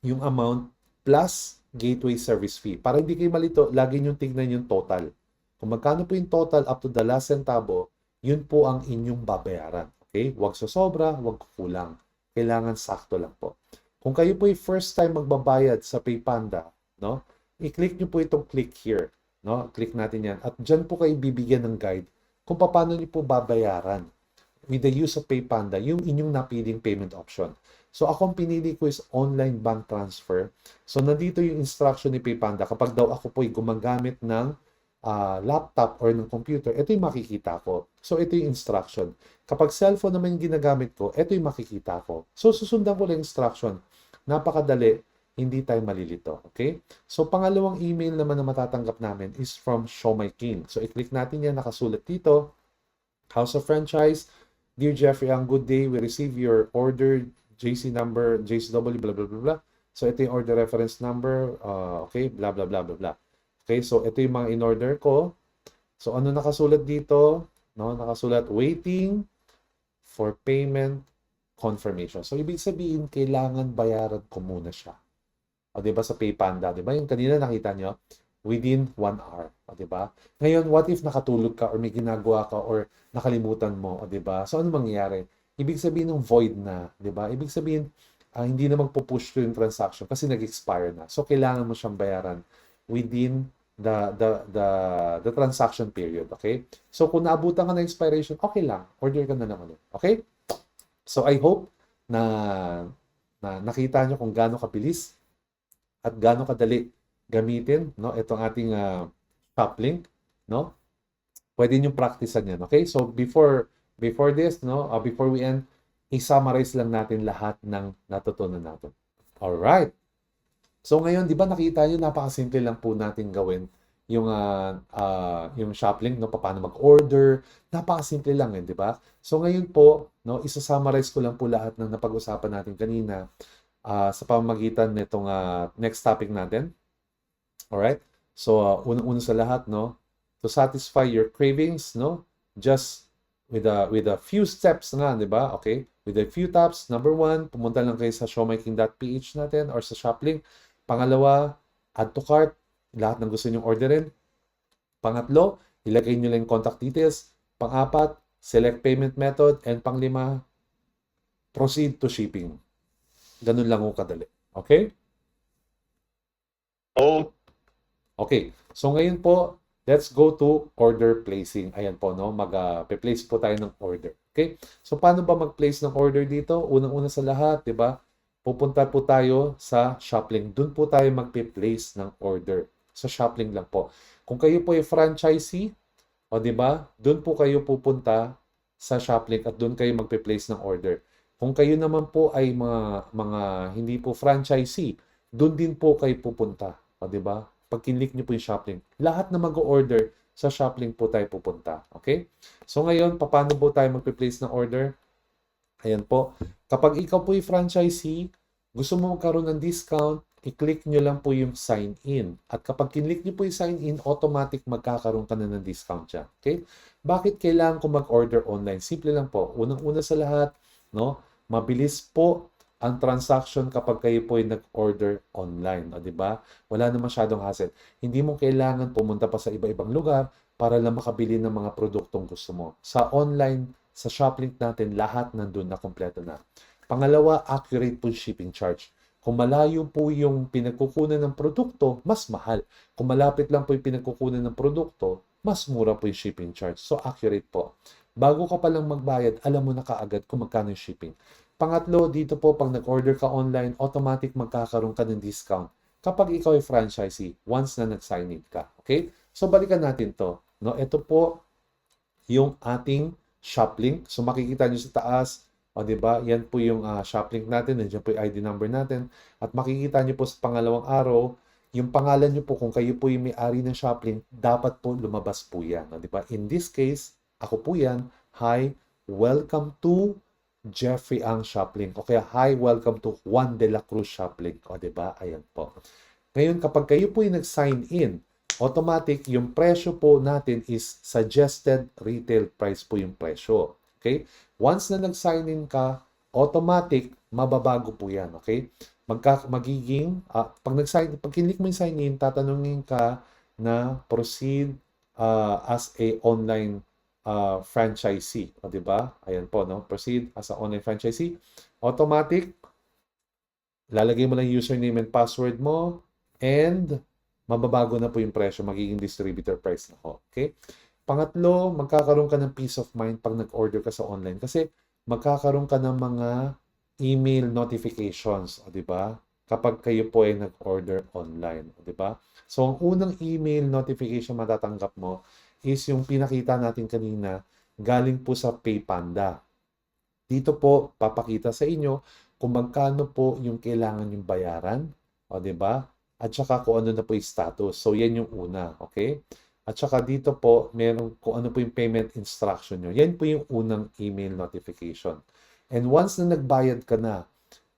yung amount plus gateway service fee. Para hindi kayo malito, lagi nyo tignan yung total. Kung magkano po yung total up to the last centavo, yun po ang inyong babayaran. Okay? Huwag sosobra, huwag kukulang. Kailangan sakto lang po. Kung kayo po yung first time magbabayad sa PayPanda, no? I-click nyo po itong click here. No? Click natin yan. At dyan po kayo bibigyan ng guide kung paano nyo po babayaran with the use of PayPanda, yung inyong napiling payment option. So, ako ang pinili ko is online bank transfer. So, nandito yung instruction ni PayPanda. Kapag daw ako po'y gumagamit ng laptop or ng computer, ito yung makikita ko. So, ito yung instruction. Kapag cellphone naman yung ginagamit ko, ito yung makikita ko. So, susundan ko lang instruction. Napakadali, hindi tayo malilito. Okay? So, pangalawang email naman na matatanggap namin is from Show My King. So, i-click natin yan. Nakasulat dito. House of Franchise. Dear Jeffrey, ang good day. We receive your order JC number, JCW, blah, blah, blah, blah. So, ito yung order reference number. Okay, blah, blah, blah, blah, blah. Okay, so ito yung mga in-order ko. So, ano nakasulat dito? No, nakasulat, waiting for payment confirmation. So, ibig sabihin, kailangan bayaran ko muna siya. O, diba sa PayPanda? Diba? Yung kanina nakita nyo, within 1 hour. O, diba? Ngayon, what if nakatulog ka or may ginagawa ka or nakalimutan mo? O, diba? So, ano mangyayari? Ibig sabihin ng void na, 'di ba? Ibig sabihin hindi na magpo-push to yung transaction kasi nag-expire na. So, kailangan mo siyang bayaran within the transaction period, okay? So, kung naabutan ka ng expiration, okay lang. Order ka na lang ulit, okay? So, I hope na, nakita nyo kung gaano kabilis at gaano kadali gamitin, no, itong ating shop link, no? Pwede nyo practicean yan, okay? So, before this, no, before we end, i-summarize lang natin lahat ng natutunan natin. Alright. So ngayon, di ba nakita nyo, napakasimple lang po natin gawin yung shop link, no, paano mag-order. Napakasimple lang di ba? So ngayon po, no, isa-summarize ko lang po lahat ng napag-usapan natin kanina sa pamamagitan nitong next topic natin. Alright? So unang-una sa lahat, no, to satisfy your cravings, no, just with a few steps nga, di ba? Okay? With a few taps, number 1, pumunta lang kayo sa showmaking.ph natin or sa Shoplink. Pangalawa, add to cart, lahat ng gusto nyong orderin. Pangatlo, ilagay nyo lang yung contact details. Pang-apat, select payment method. And pang-lima, proceed to shipping. Ganun lang ho kadali. Okay? Okay. So ngayon po, let's go to order placing. Ayan po, no? Mag-place po tayo ng order. Okay? So, paano ba mag-place ng order dito? Unang-una sa lahat, di ba? Pupunta po tayo sa Shoplink. Doon po tayo mag-place ng order. Sa Shoplink lang po. Kung kayo po ay franchisee, o di ba? Doon po kayo pupunta sa Shoplink at doon kayo mag-place ng order. Kung kayo naman po ay mga hindi po franchisee, doon din po kayo pupunta. O di ba? Pag kinlik nyo po yung Shoplink, lahat na mag-order sa Shoplink po tayo pupunta. Okay? So ngayon, paano po tayo mag-place ng order? Ayan po. Kapag ikaw po yung franchisee, gusto mo magkaroon ng discount, i-click nyo lang po yung sign in. At kapag kinlik nyo po yung sign in, automatic magkakaroon ka na ng discount siya. Okay? Bakit kailangan ko mag-order online? Simple lang po. Unang-una sa lahat, no? Mabilis po ang transaction kapag kayo po ay nag-order online. O, di ba? Wala na masyadong hassle. Hindi mo kailangan pumunta pa sa iba-ibang lugar para lang makabili ng mga produktong gusto mo. Sa online, sa Shoplink natin, lahat nandun na kompleto na. Pangalawa, accurate po shipping charge. Kung malayo po yung pinagkukunan ng produkto, mas mahal. Kung malapit lang po yung pinagkukunan ng produkto, mas mura po yung shipping charge. So, accurate po. Bago ka palang magbayad, alam mo na kaagad kung magkano yung shipping. Pangatlo, dito po, pag nag-order ka online, automatic magkakaroon ka ng discount kapag ikaw ay franchisee once na nag-sign in ka. Okay? So, balikan natin to. No? Ito po yung ating Shoplink. So, makikita nyo sa taas, o diba? Yan po yung Shoplink natin. Nandiyan po yung ID number natin. At makikita nyo po sa pangalawang araw, yung pangalan nyo po, kung kayo po yung may-ari ng Shoplink, dapat po lumabas po yan. O diba? In this case, ako po yan. Hi, welcome to Jeffrey Ang Shoplink. O kaya, hi, welcome to Juan de la Cruz Shoplink. O diba? Ayan po. Ngayon, kapag kayo po yung nag-sign in, automatic, yung presyo po natin is suggested retail price po yung presyo. Okay? Once na nag-sign in ka, automatic, mababago po yan. Okay? Magiging, pag kinlik mo yung sign in, tatanungin ka na proceed as a online franchisee. O, diba? Ayan po, no? Proceed as a online franchisee. Automatic, lalagay mo lang username and password mo, and mababago na po yung presyo, magiging distributor price na po. Okay? Pangatlo, magkakaroon ka ng peace of mind pag nag-order ka sa online kasi magkakaroon ka ng mga email notifications, o di ba? Kapag kayo po ay nag-order online, o di ba? So, ang unang email notification matatanggap mo is yung pinakita natin kanina, galing po sa PayPanda. Dito po, papakita sa inyo kung magkano po yung kailangan yung bayaran, o di ba? At saka kung ano na po yung status. So, yan yung una, okay? At saka dito po, meron kung ano po yung payment instruction nyo. Yan po yung unang email notification. And once na nagbayad ka na,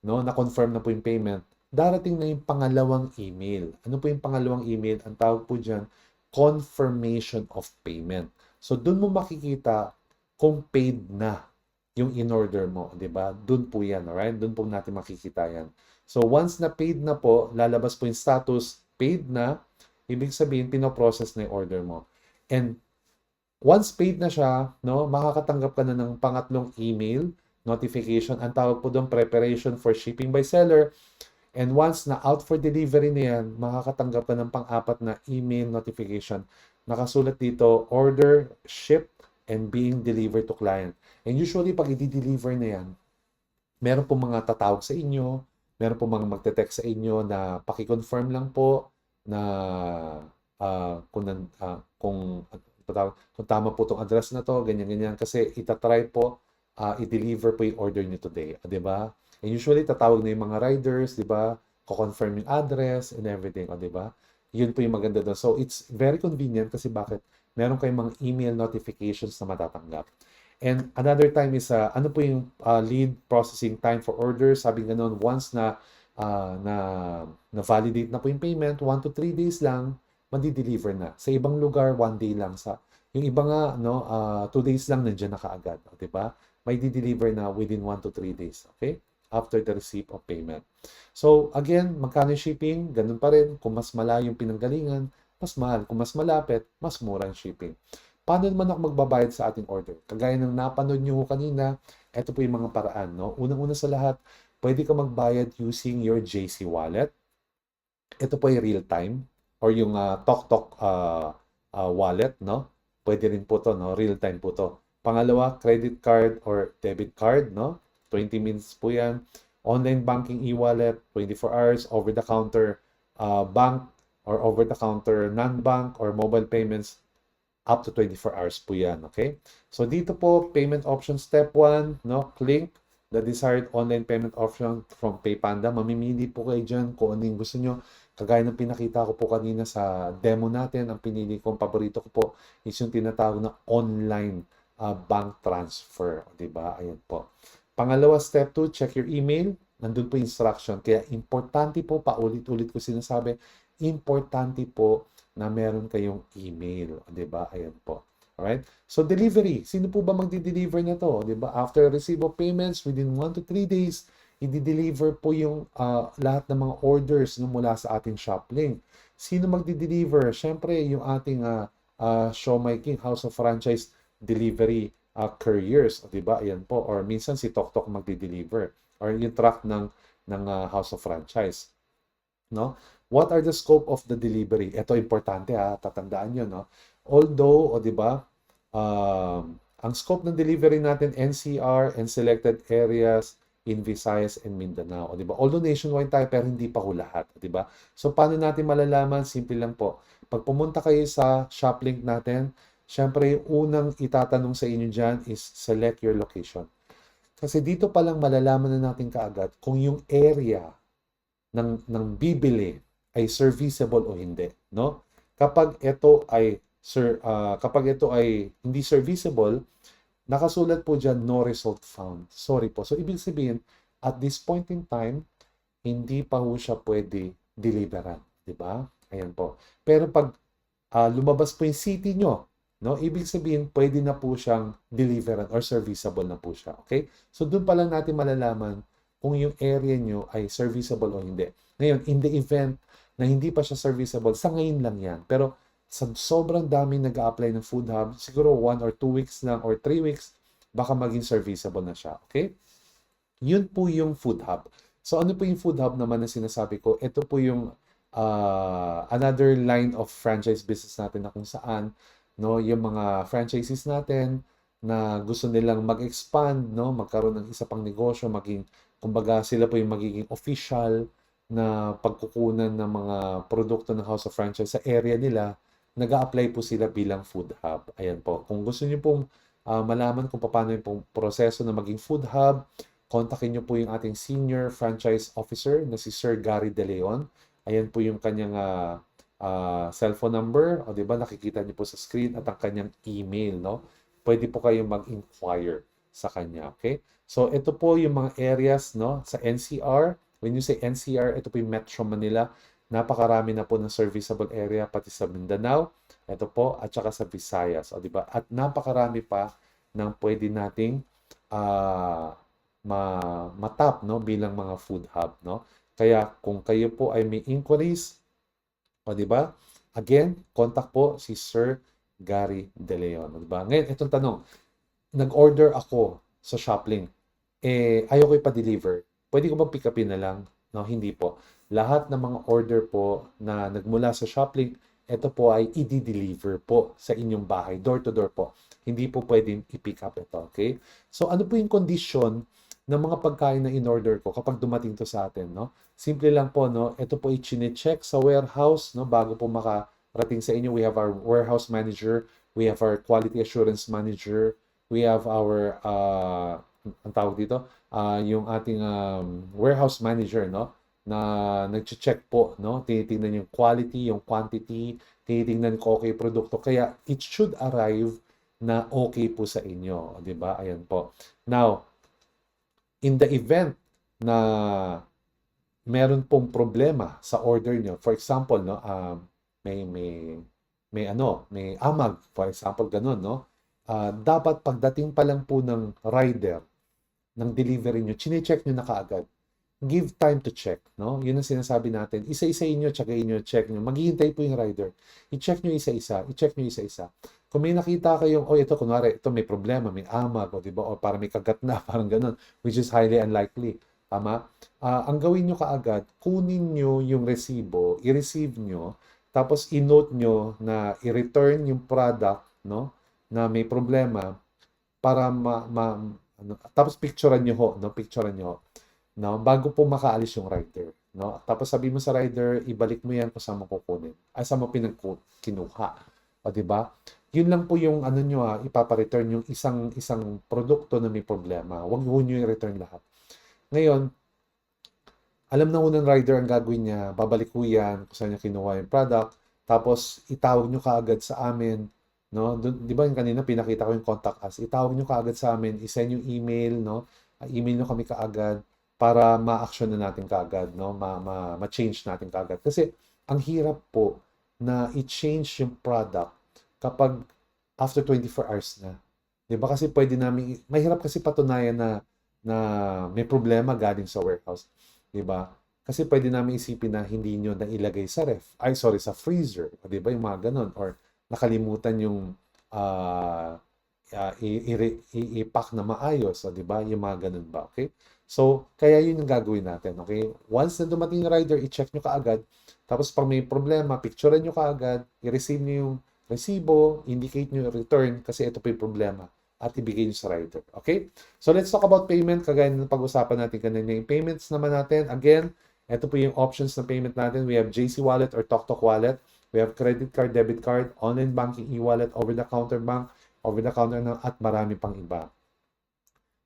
no, na-confirm na po yung payment, darating na yung pangalawang email. Ano po yung pangalawang email? Ang tawag po dyan, confirmation of payment. So, dun mo makikita kung paid na yung in-order mo, di ba? Dun po yan, alright? Dun po natin makikita yan. So, once na paid na po, lalabas po yung status, paid na, ibig sabihin, pinoprocess na yung order mo. And once paid na siya, no, makakatanggap ka na ng pangatlong email notification. Ang tawag po doon, preparation for shipping by seller. And once na out for delivery na yan, makakatanggap ka ng pang-apat na email notification. Nakasulat dito, order, ship, and being delivered to client. And usually, pag i-deliver na yan, meron po mga tatawag sa inyo, meron po mga magte-text sa inyo na paki-confirm lang po na kung tama po itong address na to, ganyan-ganyan. Kasi itatry po, i-deliver po yung order nyo today. Di ba? And usually, tatawag na yung mga riders, di ba? Ko-confirm yung address and everything. Di ba? Yun po yung maganda doon. So, it's very convenient kasi bakit? Meron kayong mga email notifications na matatanggap. And another time is, ano po yung lead processing time for orders? Sabi nga noon, once na validate na po yung payment, 1 to 3 days lang, madi-deliver na. Sa ibang lugar, 1 day lang. Yung iba nga, 2 days lang nandiyan na kaagad. Di ba? May di-deliver na within 1 to 3 days. Okay? After the receipt of payment. So, again, magkano yung shipping? Ganun pa rin. Kung mas malayo yung pinanggalingan, mas mahal. Kung mas malapit, mas mura yung shipping. Paano naman ako magbabayad sa ating order? Kagaya ng napanood nyo kanina, ito po yung mga paraan. No? Unang-una sa lahat, pwede ka magbayad using your JC wallet. Ito po yung real-time or yung TokTok wallet. No? Pwede rin po to, no? Real-time po to. Pangalawa, credit card or debit card. No? 20 minutes po yan. Online banking e-wallet, 24 hours. Over-the-counter bank or over-the-counter non-bank or mobile payments, up to 24 hours po yan, okay? So, dito po, payment option step 1, no? Click the desired online payment option from PayPanda. Mamimili po kayo dyan kung ano yung gusto nyo. Kagaya ng pinakita ko po kanina sa demo natin, ang pinili kong paborito ko po is yung tinatawag na online bank transfer. Diba? Ayan po. Pangalawa, step 2, check your email. Nandun po instruction. Kaya importante po, paulit-ulit ko sinasabi, importante po na meron kayong email, 'di ba? Ayan po. Alright? So delivery, sino po ba magdi-deliver na to, 'di ba? After receive of payments within 1 to 3 days, i-deliver po yung lahat ng mga orders no, mula sa ating Shoplink. Sino magdi-deliver? Syempre yung ating Show My King House of Franchise delivery couriers, 'di ba? Ayan po. Or minsan si TokTok magdi-deliver or yung truck ng House of Franchise. No? What are the scope of the delivery? Ito importante tatandaan nyo, no? Although, di ba, ang scope ng delivery natin, NCR and selected areas in Visayas and Mindanao, di ba? Although nationwide tayo, pero hindi pa ho lahat, di ba? So, paano natin malalaman? Simple lang po. Pag pumunta kayo sa Shoplink natin, syempre, yung unang itatanong sa inyo dyan is select your location. Kasi dito pa lang malalaman na natin kaagad kung yung area ng bibili ay serviceable o hindi, no? Kapag ito ay hindi serviceable, nakasulat po diyan no result found. Sorry po. So ibig sabihin, at this point in time, hindi pa ho siya pwede deliveran, di ba? Ayan po. Pero pag lumabas po yung city nyo, no? Ibig sabihin, pwede na po siyang deliveran or serviceable na po siya, okay? So doon pa lang natin malalaman kung yung area nyo ay serviceable o hindi. Ngayon, in the event na hindi pa siya serviceable, sa ngayon lang yan. Pero sa sobrang dami nag-a-apply ng Food Hub, siguro 1 or 2 weeks lang or 3 weeks, baka maging serviceable na siya. Okay? Yun po yung Food Hub. So ano po yung Food Hub naman na sinasabi ko? Ito po yung another line of franchise business natin na kung saan yung mga franchises natin na gusto nilang mag-expand, magkaroon ng isa pang negosyo, kumbaga sila po yung magiging official na pagkukunan ng mga produkto ng House of Franchise sa area nila, nag-a-apply po sila bilang Food Hub. Ayan po. Kung gusto niyo pong malaman kung paano yung proseso na maging Food Hub, kontakin niyo po yung ating Senior Franchise Officer na si Sir Gary De Leon. Ayan po yung kanyang cellphone number. O, di ba? Nakikita niyo po sa screen at ang kanyang email, no? Pwede po kayong mag-inquire sa kanya. Okay? So, ito po yung mga areas, no? Sa NCR. When you say NCR, ito po yung Metro Manila. Napakarami na po ng serviceable area pati sa Mindanao. Ito po at saka sa Visayas, o di ba? At napakarami pa ng pwede nating matap, no, bilang mga Food Hub, no? Kaya kung kayo po ay may inquiries, o di ba? Again, contact po si Sir Gary De Leon, o di ba? Ngayon, itong tanong, nag-order ako sa Shoplink. ayaw ko ipa-deliver. Pwede ko bang pick upin na lang? No, hindi po. Lahat ng mga order po na nagmula sa Shoplink, ito po ay i-deliver po sa inyong bahay, door to door po. Hindi po pwedeng i-pick up ito, okay? So ano po yung condition ng mga pagkain na in-order ko kapag dumating to sa atin, no? Simple lang po, no? Ito po i-check sa warehouse, no? Bago po makarating sa inyo, we have our warehouse manager, we have our quality assurance manager, we have our ang tawag dito, yung ating warehouse manager, no? Na nag-check po, no? Tinitingnan yung quality, yung quantity, tinitingnan ko okay yung produkto. Kaya it should arrive na okay po sa inyo, 'di ba? Ayan po. Now, in the event na meron pong problema sa order nyo, for example, no, may may may amag, for example, ganun, no? Dapat pagdating pa lang po ng rider ng delivery nyo, chine-check nyo na kaagad. Give time to check, no? Yun ang sinasabi natin. Isa-isain nyo, tsagain nyo, check nyo. Maghihintay po yung rider. I-check nyo isa-isa. I-check nyo isa-isa. Kung may nakita kayong, oh, ito, kunwari, ito may problema, may amag, o, diba? O para may kagat na, parang ganun, which is highly unlikely. Tama? Ang gawin nyo kaagad, kunin nyo yung resibo, i-receive nyo, tapos i-note nyo na i-return yung product, no? Na may problema, para tapos picturean nyo ho, no? Picturean nyo ho, no? Bago po makaalis yung rider, no? Tapos sabi mo sa rider, ibalik mo yan kung saan mo kukunin. Ay, saan mo kinuha. O, di ba? Yun lang po yung ano nyo, ipapa-return yung isang produkto na may problema. Huwag nyo i-return lahat. Ngayon, alam na unang rider ang gagawin niya, babalik ko yan kung saan niya kinuha yung product, tapos itawag nyo kaagad sa amin, no? Di ba yung kanina pinakita ko yung contact us, itawag nyo kaagad sa amin, isend yung email, no? Email nyo kami kaagad para ma-action na natin kaagad, no? Ma-change natin kaagad. Kasi ang hirap po na i-change yung product kapag after 24 hours na. Di ba? Kasi pwede namin, mahirap kasi patunayan na may problema galing sa warehouse. 'Di ba? Kasi pwede namin isipin na hindi nyo na ilagay sa sa freezer, 'di ba? Yung mga ganun, or nakalimutan yung i-pack na maayos, 'di ba? Yung mga ganun ba, okay? So, kaya yun yung gagawin natin, okay? Once na dumating yung rider, i-check nyo kaagad. Tapos pag may problema, picturean nyo kaagad, i-receive nyo yung resibo, indicate nyo yung return kasi ito pa yung problema at ibigay nyo sa rider. Okay? So, let's talk about payment. Kagaya ng pag-usapan natin kanina. Yung payments naman natin, again, ito po yung options ng payment natin. We have JC Wallet or TokTok Wallet. We have credit card, debit card, online banking, e-wallet, over-the-counter bank, over-the-counter na, at marami pang iba.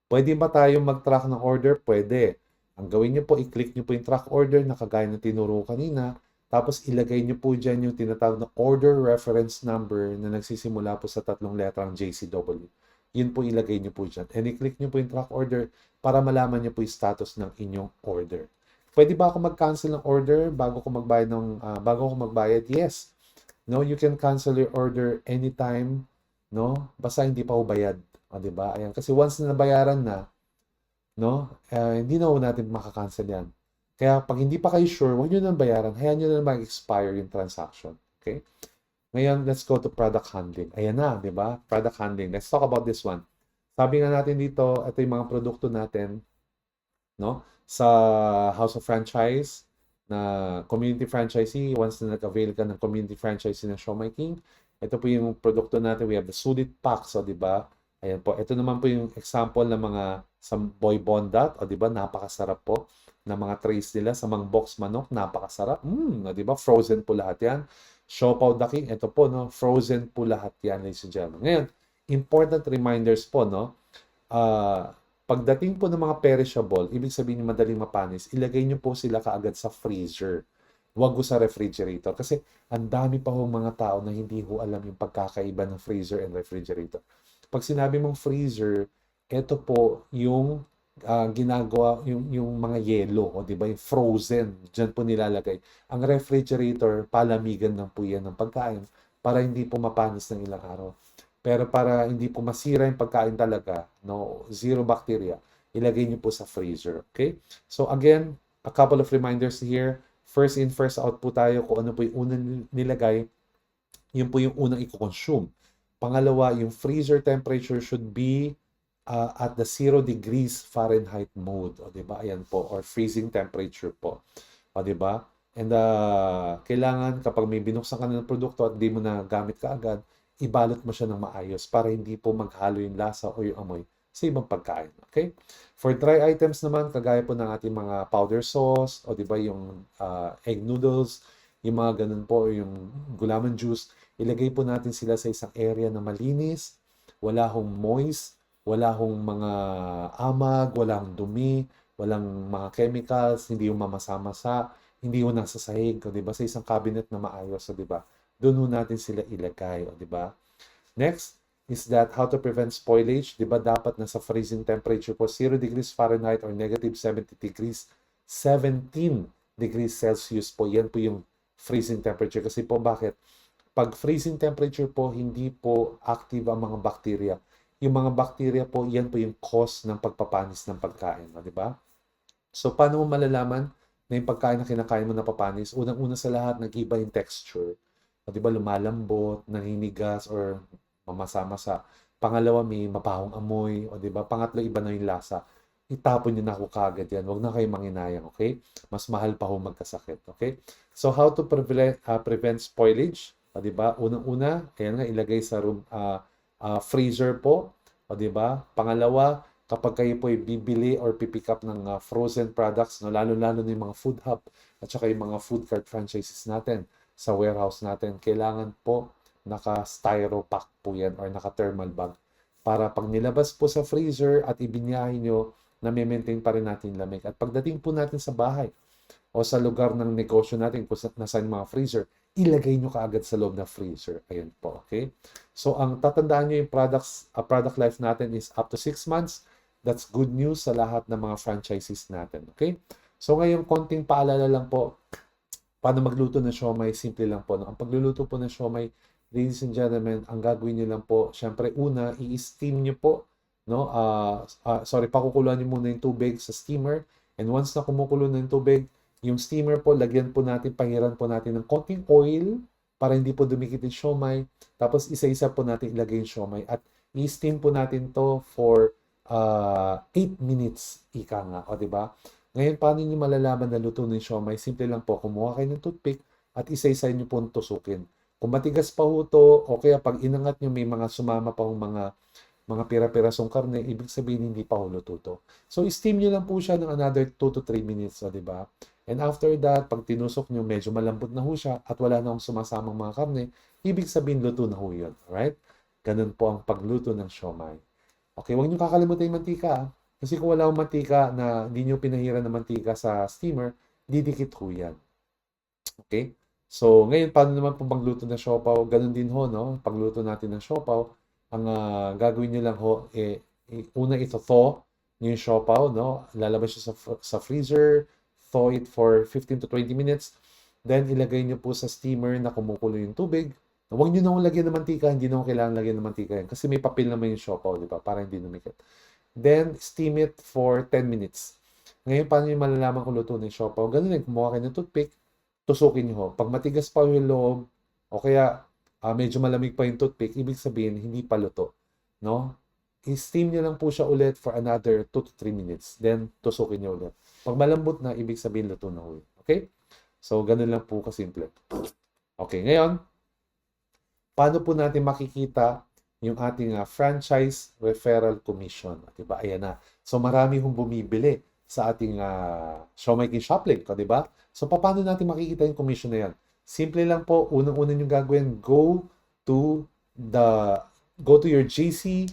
Pwede ba tayong mag-track ng order? Pwede. Ang gawin nyo po, i-click nyo po yung track order na kagaya ng tinuro kanina. Tapos ilagay nyo po dyan yung tinatawag na order reference number na nagsisimula po sa 3 letrang JCW. Yun po ilagay nyo po dyan. And i-click nyo po yung track order para malaman nyo po yung status ng inyong order. Pwede ba ako mag-cancel ng order bago ko magbayad? Yes. No, you can cancel your order anytime, no? Basta hindi pa ubayad, 'di ba? Ayan, kasi once na nabayaran na, no? Hindi na natin makakancel 'yan. Kaya pag hindi pa kayo sure, huwag niyo nang bayaran. Hayaan niyo na mag-expire yung transaction. Okay? Ngayon, let's go to product handling. Ayan na, di ba? Product handling. Let's talk about this one. Sabi nga natin dito, ito yung mga produkto natin, no? Sa House of Franchise, na community franchisee, once na nag-avail ka ng community franchisee ng Show My King, ito po yung produkto natin. We have the Sulit Pack, so di ba? Ayan po. Ito naman po yung example ng mga sa Boy Bondat, o di ba? Napakasarap po ng mga trays nila sa mga box manok, napakasarap. Di ba? Frozen po lahat yan. Siopaw the King, ito po, no? Frozen po lahat yan, ladies and gentlemen. Ngayon, important reminders po, no? Pagdating po ng mga perishable, ibig sabihin yung madaling mapanis, ilagay nyo po sila kaagad sa freezer. Huwag sa refrigerator. Kasi ang dami pa hong mga tao na hindi ho alam yung pagkakaiba ng freezer and refrigerator. Pag sinabi mong freezer, ito po yung ginagawa yung mga yelo, o di ba, yung frozen, diyan po nilalagay. Ang refrigerator, palamigan lang po yan ng pagkain para hindi po mapanis ng ilang araw. Pero para hindi po masira yung pagkain talaga, no, zero bacteria, ilagay niyo po sa freezer, okay? So again, a couple of reminders here. First in, first out po tayo kung ano po yung unang nilagay, yun po yung unang i-consume. Pangalawa, yung freezer temperature should be at the 0 degrees Fahrenheit mode. O, diba? Ayan po. Or freezing temperature po. O, diba? And kailangan kapag may binuksan ka na ng produkto at di mo na gamit kaagad, ibalot mo siya ng maayos para hindi po maghalo yung lasa o yung amoy sa ibang pagkain. Okay? For dry items naman, kagaya po ng ating mga powder sauce, o di ba yung egg noodles, yung mga ganun po, yung gulaman juice, ilagay po natin sila sa isang area na malinis, wala hong moist, wala hong mga amag, walang dumi, walang mga chemicals, hindi yung mamasa-masa, hindi yung nasa sahig, o di ba? Sa isang cabinet na maayos, o di ba? Doon ho natin sila ilagay, o di ba? Next is that how to prevent spoilage. Di ba dapat nasa freezing temperature po 0 degrees Fahrenheit or negative 70 degrees, 17 degrees Celsius po. Yan po yung freezing temperature. Kasi po bakit? Pag freezing temperature po, hindi po active ang mga bacteria. Yung mga bacteria po, yan po yung cause ng pagpapanis ng pagkain. Di ba? So, paano mo malalaman na yung pagkain na kinakain mo napapanis? Unang-una sa lahat, nag-iba yung texture. O, di ba, lumalambot, naninigas, or mamasa-masa. Pangalawa, may mabahong amoy. O, di ba? Pangatlo, iba na yung lasa. Itapon nyo na ako kagad yan. Huwag na kayo manginayang, okay? Mas mahal pa ho magkasakit, okay? So, how to prevent spoilage? O, di ba? Unang-una, ayan nga, ilagay sa room, freezer po. O, di ba? Pangalawa, kapag kayo po ay bibili or pipick up ng frozen products, no, lalo-lalo na yung mga food hub at saka yung mga food cart franchises natin sa warehouse natin, kailangan po naka-styro pack po yan or naka-thermal bag para pag nilabas po sa freezer at ibinyahe nyo, na maintain pa rin natin lamig. At pagdating po natin sa bahay o sa lugar ng negosyo natin kung nasaan yung mga freezer, ilagay nyo kaagad sa loob ng freezer. Ayan po, okay? So, ang tatandaan nyo yung product life natin is up to 6 months. That's good news sa lahat ng mga franchises natin. Okay? So ngayon, konting paalala lang po. Paano magluto ng siomai? Simple lang po. No? Ang pagluluto po ng siomai, ladies and gentlemen, ang gagawin nyo lang po, syempre una, i-steam nyo po. No? Pakukuluan nyo muna yung tubig sa steamer. And once na kumukulo na yung tubig, yung steamer po, lagyan po natin, pangiran po natin ng konting oil para hindi po dumikit yung siomai. Tapos isa-isa po natin ilagay yung siomai. At i-steam po natin to for 8 minutes, ika nga, o diba? Ngayon, paano nyo malalaman na luto ng siomai? Simple lang po, kumuha kayo ng toothpick at isa-isa nyo po tusukin. Kung matigas pa ho to, o kaya pag inangat nyo may mga sumama pa hong mga pira-pirasong karne, ibig sabihin hindi pa ho luto to. So, steam nyo lang po siya ng another 2 to 3 minutes, o diba? And after that, pag tinusok nyo, medyo malambot na ho siya at wala na hong sumasamang mga karne, ibig sabihin luto na ho yun. Alright? Ganun po ang pagluto ng siomai. Okay, huwag niyo kakalimutan yung mantika. Kasi kung wala akong mantika na hindi niyo pinahiran ng mantika sa steamer, didikit ho yan. Okay? So, ngayon, paano naman po magluto ng siopaw? Ganun din ho, no? Pagluto natin ng siopaw, ang gagawin niyo lang ho, una ito-thaw niyo yung siopaw, no? Lalabas siya sa freezer, thaw it for 15 to 20 minutes. Then, ilagay niyo po sa steamer na kumukulo yung tubig. Huwag nyo na lagyan ng mantika, hindi na kailangan lagyan ng mantika yan. Kasi may papel naman yung siopaw, di ba? Para hindi numikit. Then, steam it for 10 minutes. Ngayon, paano nyo malalaman kung luto na yung siopaw? Ganun din, kumuha kayo ng toothpick, tusukin nyo ho. Pag matigas pa yung loob, o kaya medyo malamig pa yung toothpick, ibig sabihin, hindi pa luto. No? I-steam nyo lang po siya ulit for another 2 to 3 minutes. Then, tusukin nyo ulit. Pag malambot na, ibig sabihin, luto na ho. Okay? So, ganun lang po kasimple. Okay, ngayon, paano po natin makikita yung ating franchise referral commission? Diba? Ayan na. So, marami hong bumibili sa ating Siomai King Shoplink. Diba? So, paano natin makikita yung commission na yan? Simple lang po. Unang-una yung gagawin, go to your JC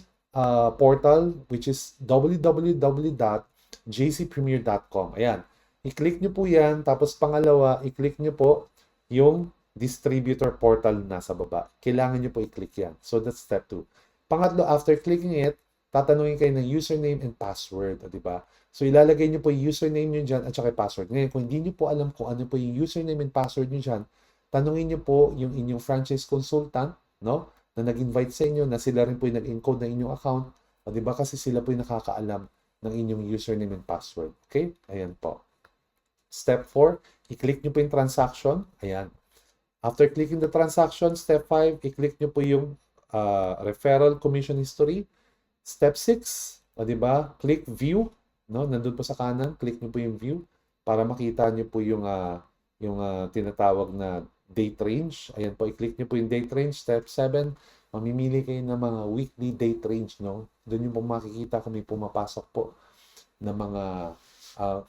portal, which is www.jcpremier.com. Ayan. I-click nyo po yan. Tapos pangalawa, i-click nyo po yung distributor portal nasa baba. Kailangan nyo po i-click yan. So, that's step 2. Pangatlo, after clicking it, tatanungin kayo ng username and password. Diba? So, ilalagay nyo po yung username nyo dyan at saka yung password. Ngayon, kung hindi nyo po alam kung ano po yung username and password nyo dyan, tanungin nyo po yung inyong franchise consultant, no? Na nag-invite sa inyo, na sila rin po yung nag-encode ng inyong account. Diba? Kasi sila po yung nakakaalam ng inyong username and password. Okay? Ayan po. Step 4, i-click nyo po yung transaction. Ayan. After clicking the transaction, step 5, i-click nyo po yung referral commission history. Step 6, O, di ba? Click view, no? Nandun po sa kanan, click nyo po yung view para makita nyo po yung tinatawag na date range. Ayan po, i-click nyo po yung date range, step 7. Mamimili kayo ng mga weekly date range, no? Doon yung po makikita kung may pumapasok po na mga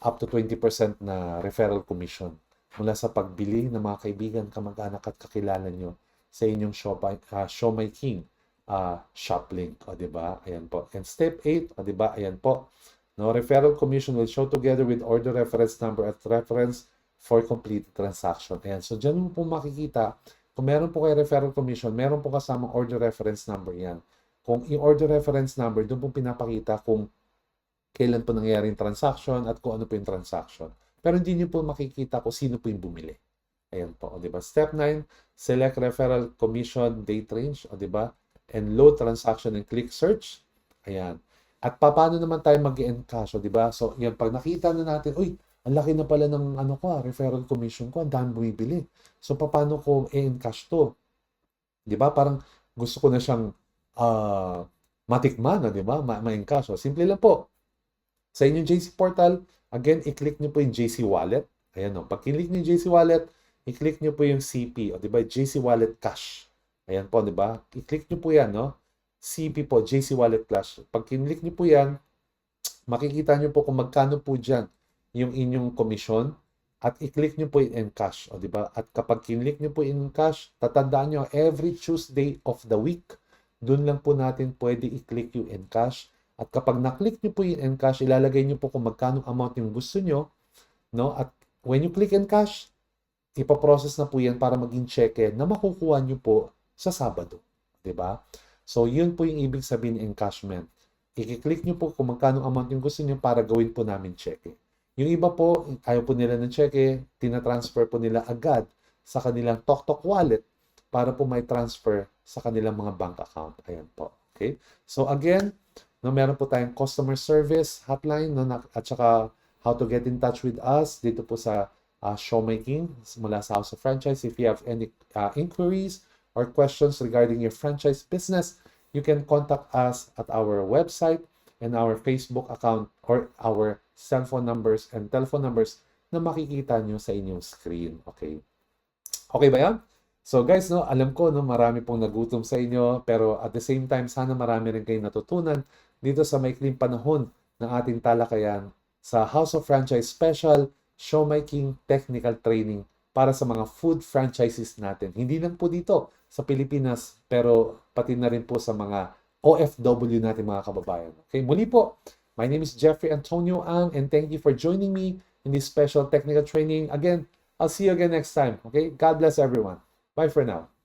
up to 20% na referral commission mula sa pagbili ng mga kaibigan, kamag-anak at kakilala nyo sa inyong Show My King shop link. O, diba? Ayan po. And step 8, o, diba? Ayan po. No, referral commission will show together with order reference number at reference for completed transaction. Ayan. So, dyan mo po makikita, kung meron po kayo referral commission, meron po kasamang order reference number yan. Kung yung order reference number, doon po pinapakita kung kailan po nangyayari yung transaction at kung ano po yung transaction. Pero hindi nyo po makikita kung sino po yung bumili. Ayan po, o diba? Step 9, select referral commission date range, o diba? And load transaction and click search. Ayan. At paano naman tayo mag-encash, o diba? So, yan, pag nakita na natin, uy, ang laki na pala ng referral commission ko, ang dami bumibili. So, paano ko i-encash to? Diba? Parang gusto ko na siyang matikman, diba? Ma-encash. So, simple lang po. Sa inyong JC Portal, again, i-click nyo po yung JC Wallet. Ayan o. Pag click nyo yung JC Wallet, i-click nyo po yung CP, o diba? JC Wallet Cash. Ayan po, diba? I-click nyo po yan, no? CP po, JC Wallet Cash. Pag kinlik nyo po yan, makikita nyo po kung magkano po dyan yung inyong commission at i-click nyo po yung Encash, o diba? At kapag kinlik nyo po yung Encash, tatandaan nyo, every Tuesday of the week, dun lang po natin pwede i-click yung Encash. At kapag na-click nyo po yung Encash, ilalagay nyo po kung magkano amount yung gusto nyo, no? At when you click Encash, ipaprocess na po yan para maging cheque na makukuha nyo po sa Sabado. Diba? So, yun po yung ibig sabihin ng encashment. I-click nyo po kung magkano amount yung gusto nyo para gawin po namin cheque. Yung iba po, ayaw po nila ng cheque, tinatransfer po nila agad sa kanilang TokTok wallet para po may transfer sa kanilang mga bank account. Ayan po. Okay? So, again, no, meron po tayong customer service hotline, no, at saka how to get in touch with us dito po sa Show My King mula sa House of Franchise. If you have any inquiries or questions regarding your franchise business, you can contact us at our website and our Facebook account or our cell phone numbers and telephone numbers na makikita nyo sa inyong screen. Okay? Okay ba yan? So guys, no, alam ko no, marami pong nagutom sa inyo, pero at the same time, sana marami rin kayong natutunan dito sa maikling panahon ng ating talakayan sa House of Franchise Special Show My King Technical Training para sa mga food franchises natin. Hindi lang po dito sa Pilipinas, pero pati na rin po sa mga OFW natin mga kababayan. Okay, muli po, my name is Jeffrey Antonio Ang and thank you for joining me in this special technical training. Again, I'll see you again next time. Okay, God bless everyone. Bye for now.